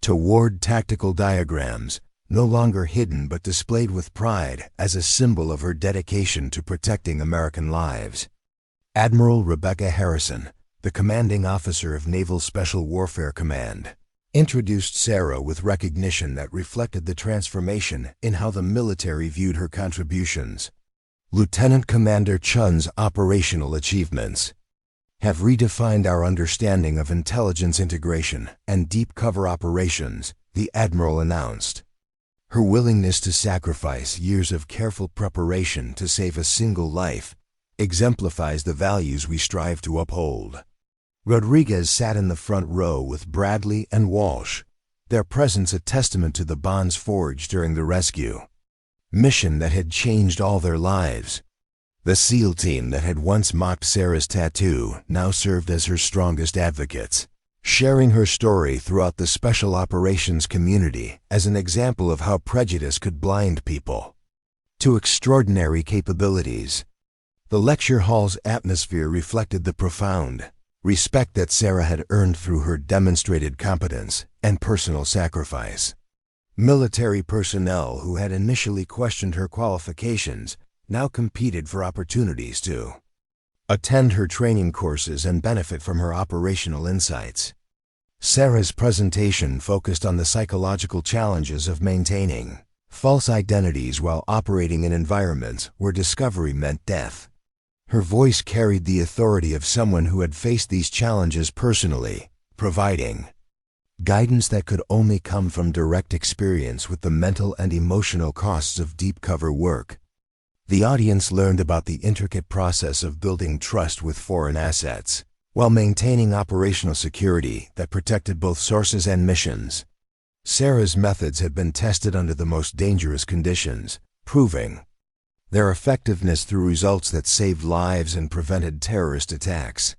toward tactical diagrams, no longer hidden but displayed with pride as a symbol of her dedication to protecting American lives. Admiral Rebecca Harrison, the commanding officer of Naval Special Warfare Command, introduced Sarah with recognition that reflected the transformation in how the military viewed her contributions. Lieutenant Commander Chen's operational achievements have redefined our understanding of intelligence integration and deep cover operations, the Admiral announced. Her willingness to sacrifice years of careful preparation to save a single life exemplifies the values we strive to uphold. Rodriguez sat in the front row with Bradley and Walsh, their presence a testament to the bonds forged during the rescue mission that had changed all their lives. The SEAL team that had once mocked Sarah's tattoo now served as her strongest advocates, sharing her story throughout the Special Operations community as an example of how prejudice could blind people to extraordinary capabilities. The lecture hall's atmosphere reflected the profound respect that Sarah had earned through her demonstrated competence and personal sacrifice. Military personnel who had initially questioned her qualifications now competed for opportunities to attend her training courses and benefit from her operational insights. Sarah's presentation focused on the psychological challenges of maintaining false identities while operating in environments where discovery meant death. Her voice carried the authority of someone who had faced these challenges personally, providing guidance that could only come from direct experience with the mental and emotional costs of deep cover work. The audience learned about the intricate process of building trust with foreign assets, while maintaining operational security that protected both sources and missions. Sarah's methods had been tested under the most dangerous conditions, proving their effectiveness through results that saved lives and prevented terrorist attacks.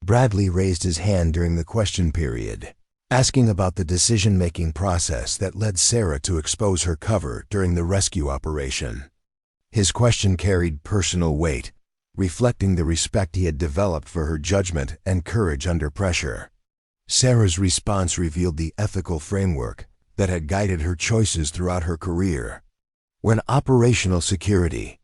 Bradley raised his hand during the question period, asking about the decision-making process that led Sarah to expose her cover during the rescue operation. His question carried personal weight, reflecting the respect he had developed for her judgment and courage under pressure. Sarah's response revealed the ethical framework that had guided her choices throughout her career. When operational security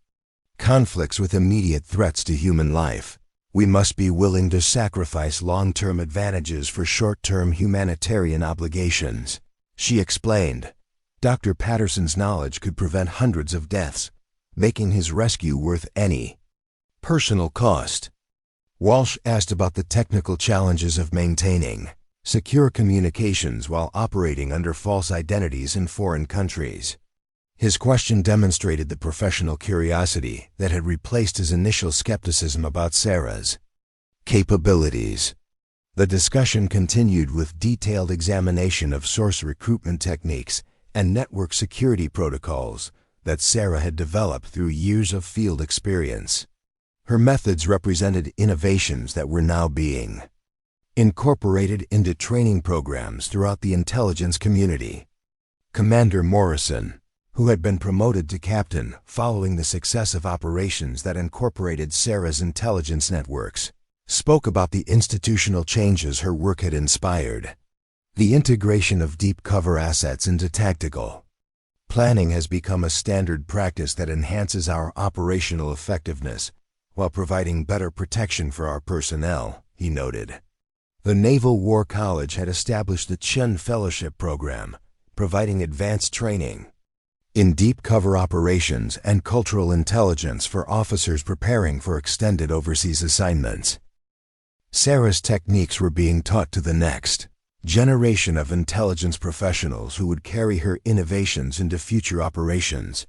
conflicts with immediate threats to human life. We must be willing to sacrifice long-term advantages for short-term humanitarian obligations, she explained. Dr. Patterson's knowledge could prevent hundreds of deaths, making his rescue worth any personal cost. Walsh asked about the technical challenges of maintaining secure communications while operating under false identities in foreign countries. His question demonstrated the professional curiosity that had replaced his initial skepticism about Sarah's capabilities. The discussion continued with detailed examination of source recruitment techniques and network security protocols that Sarah had developed through years of field experience. Her methods represented innovations that were now being incorporated into training programs throughout the intelligence community. Commander Morrison, who had been promoted to captain following the success of operations that incorporated Sarah's intelligence networks, spoke about the institutional changes her work had inspired. The integration of deep cover assets into tactical planning has become a standard practice that enhances our operational effectiveness while providing better protection for our personnel, he noted. The Naval War College had established the Chen Fellowship Program, providing advanced training in deep cover operations and cultural intelligence for officers preparing for extended overseas assignments. Sarah's techniques were being taught to the next generation of intelligence professionals who would carry her innovations into future operations.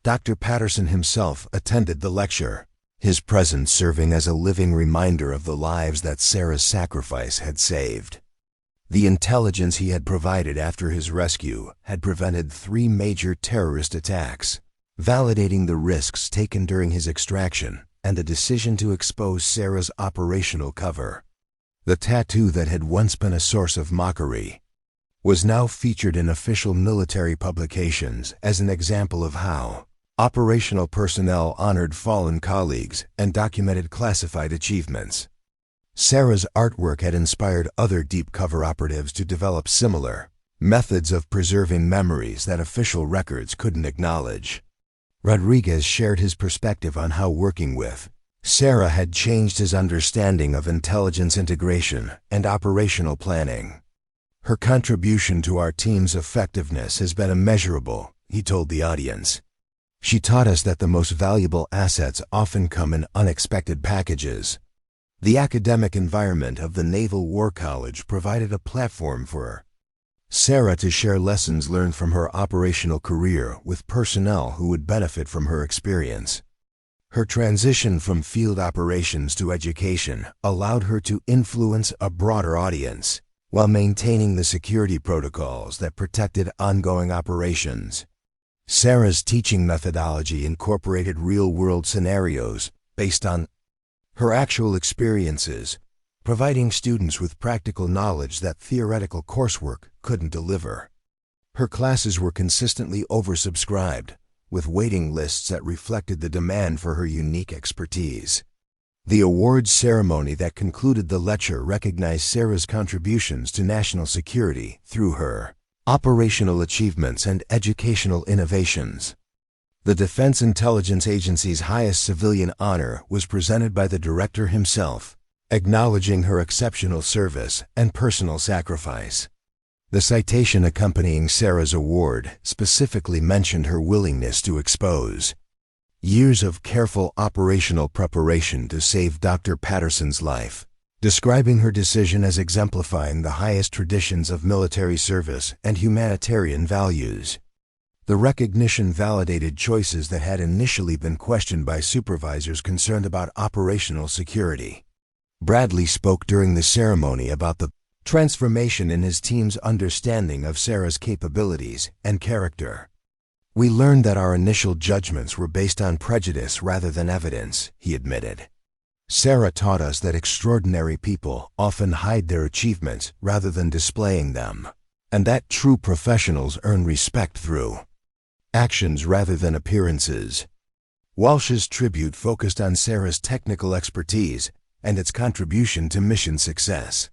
Dr. Patterson himself attended the lecture, his presence serving as a living reminder of the lives that Sarah's sacrifice had saved. The intelligence he had provided after his rescue had prevented 3 major terrorist attacks, validating the risks taken during his extraction and the decision to expose Sarah's operational cover. The tattoo that had once been a source of mockery was now featured in official military publications as an example of how operational personnel honored fallen colleagues and documented classified achievements. Sarah's artwork had inspired other deep cover operatives to develop similar methods of preserving memories that official records couldn't acknowledge. Rodriguez shared his perspective on how working with Sarah had changed his understanding of intelligence integration and operational planning. Her contribution to our team's effectiveness has been immeasurable, he told the audience. She taught us that the most valuable assets often come in unexpected packages. The academic environment of the Naval War College provided a platform for Sarah to share lessons learned from her operational career with personnel who would benefit from her experience. Her transition from field operations to education allowed her to influence a broader audience while maintaining the security protocols that protected ongoing operations. Sarah's teaching methodology incorporated real-world scenarios based on her actual experiences, providing students with practical knowledge that theoretical coursework couldn't deliver. Her classes were consistently oversubscribed, with waiting lists that reflected the demand for her unique expertise. The awards ceremony that concluded the lecture recognized Sarah's contributions to national security through her operational achievements and educational innovations. The Defense Intelligence Agency's highest civilian honor was presented by the director himself, acknowledging her exceptional service and personal sacrifice. The citation accompanying Sarah's award specifically mentioned her willingness to expose years of careful operational preparation to save Dr. Patterson's life, describing her decision as exemplifying the highest traditions of military service and humanitarian values. The recognition validated choices that had initially been questioned by supervisors concerned about operational security. Bradley spoke during the ceremony about the transformation in his team's understanding of Sarah's capabilities and character. We learned that our initial judgments were based on prejudice rather than evidence, he admitted. Sarah taught us that extraordinary people often hide their achievements rather than displaying them, and that true professionals earn respect through actions rather than appearances. Walsh's tribute focused on Sarah's technical expertise and its contribution to mission success.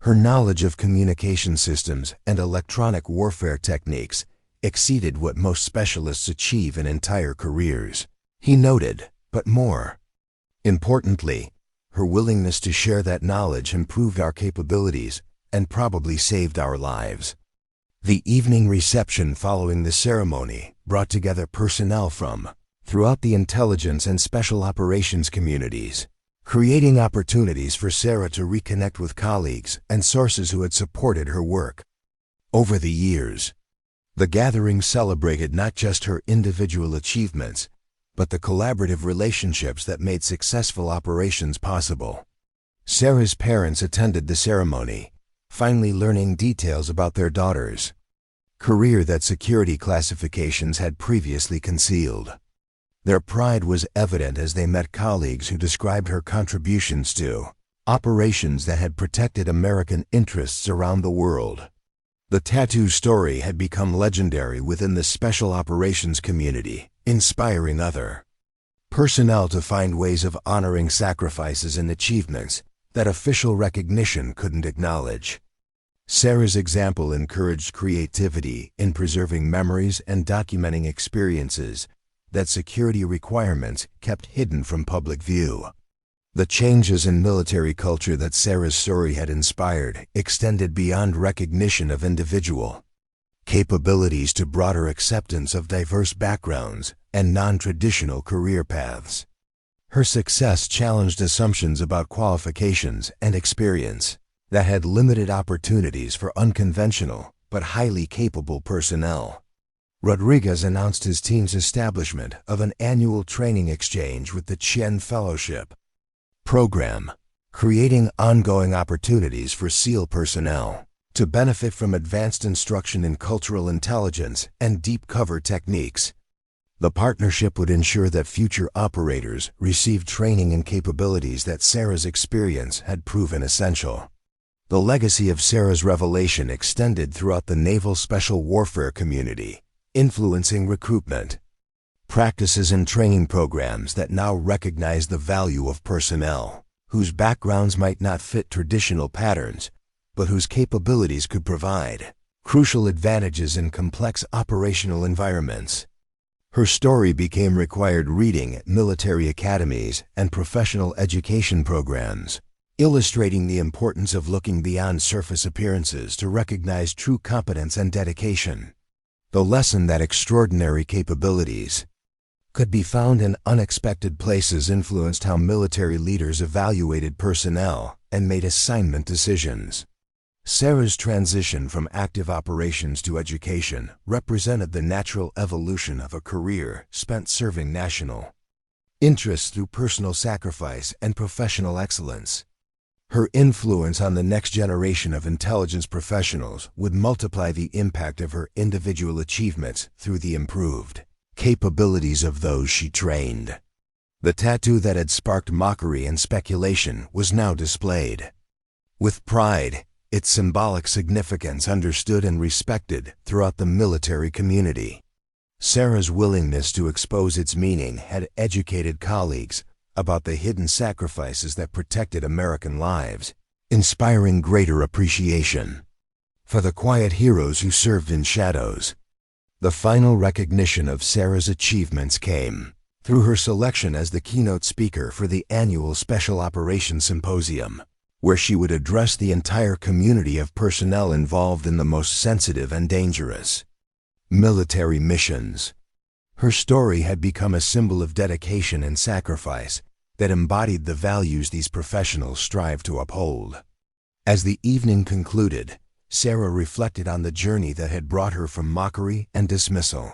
Her knowledge of communication systems and electronic warfare techniques exceeded what most specialists achieve in entire careers. He noted, but more importantly, her willingness to share that knowledge improved our capabilities and probably saved our lives. The evening reception following the ceremony brought together personnel from throughout the intelligence and special operations communities, creating opportunities for Sarah to reconnect with colleagues and sources who had supported her work. Over the years, the gathering celebrated not just her individual achievements, but the collaborative relationships that made successful operations possible. Sarah's parents attended the ceremony, finally learning details about their daughter's career that security classifications had previously concealed. Their pride was evident as they met colleagues who described her contributions to operations that had protected American interests around the world. The tattoo story had become legendary within the special operations community, inspiring other personnel to find ways of honoring sacrifices and achievements that official recognition couldn't acknowledge. Sarah's example encouraged creativity in preserving memories and documenting experiences that security requirements kept hidden from public view. The changes in military culture that Sarah's story had inspired extended beyond recognition of individual capabilities to broader acceptance of diverse backgrounds and non-traditional career paths. Her success challenged assumptions about qualifications and experience that had limited opportunities for unconventional but highly capable personnel. Rodriguez announced his team's establishment of an annual training exchange with the Chen Fellowship program, creating ongoing opportunities for SEAL personnel to benefit from advanced instruction in cultural intelligence and deep cover techniques. The partnership would ensure that future operators received training and capabilities that Sarah's experience had proven essential. The legacy of Sarah's revelation extended throughout the Naval Special Warfare community, influencing recruitment practices and training programs that now recognize the value of personnel whose backgrounds might not fit traditional patterns, but whose capabilities could provide crucial advantages in complex operational environments. Her story became required reading at military academies and professional education programs, illustrating the importance of looking beyond surface appearances to recognize true competence and dedication. The lesson that extraordinary capabilities could be found in unexpected places influenced how military leaders evaluated personnel and made assignment decisions. Sarah's transition from active operations to education represented the natural evolution of a career spent serving national interests through personal sacrifice and professional excellence. Her influence on the next generation of intelligence professionals would multiply the impact of her individual achievements through the improved capabilities of those she trained. The tattoo that had sparked mockery and speculation was now displayed with pride, its symbolic significance understood and respected throughout the military community. Sarah's willingness to expose its meaning had educated colleagues about the hidden sacrifices that protected American lives, inspiring greater appreciation for the quiet heroes who served in shadows. The final recognition of Sarah's achievements came through her selection as the keynote speaker for the annual Special Operations Symposium, where she would address the entire community of personnel involved in the most sensitive and dangerous military missions. Her story had become a symbol of dedication and sacrifice that embodied the values these professionals strive to uphold. As the evening concluded, Sarah reflected on the journey that had brought her from mockery and dismissal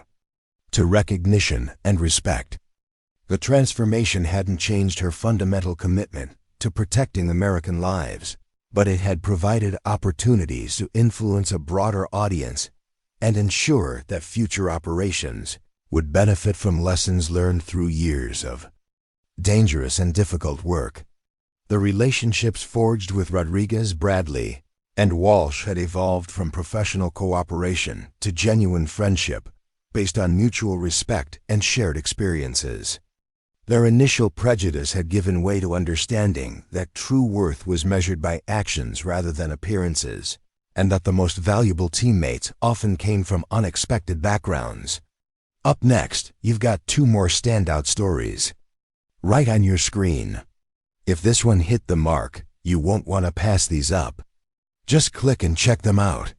to recognition and respect. The transformation hadn't changed her fundamental commitment to protecting American lives, but it had provided opportunities to influence a broader audience and ensure that future operations would benefit from lessons learned through years of dangerous and difficult work. The relationships forged with Rodriguez, Bradley, and Walsh had evolved from professional cooperation to genuine friendship based on mutual respect and shared experiences. Their initial prejudice had given way to understanding that true worth was measured by actions rather than appearances, and that the most valuable teammates often came from unexpected backgrounds. Up next, you've got two more standout stories. Right on your screen. If this one hit the mark, you won't want to pass these up. Just click and check them out.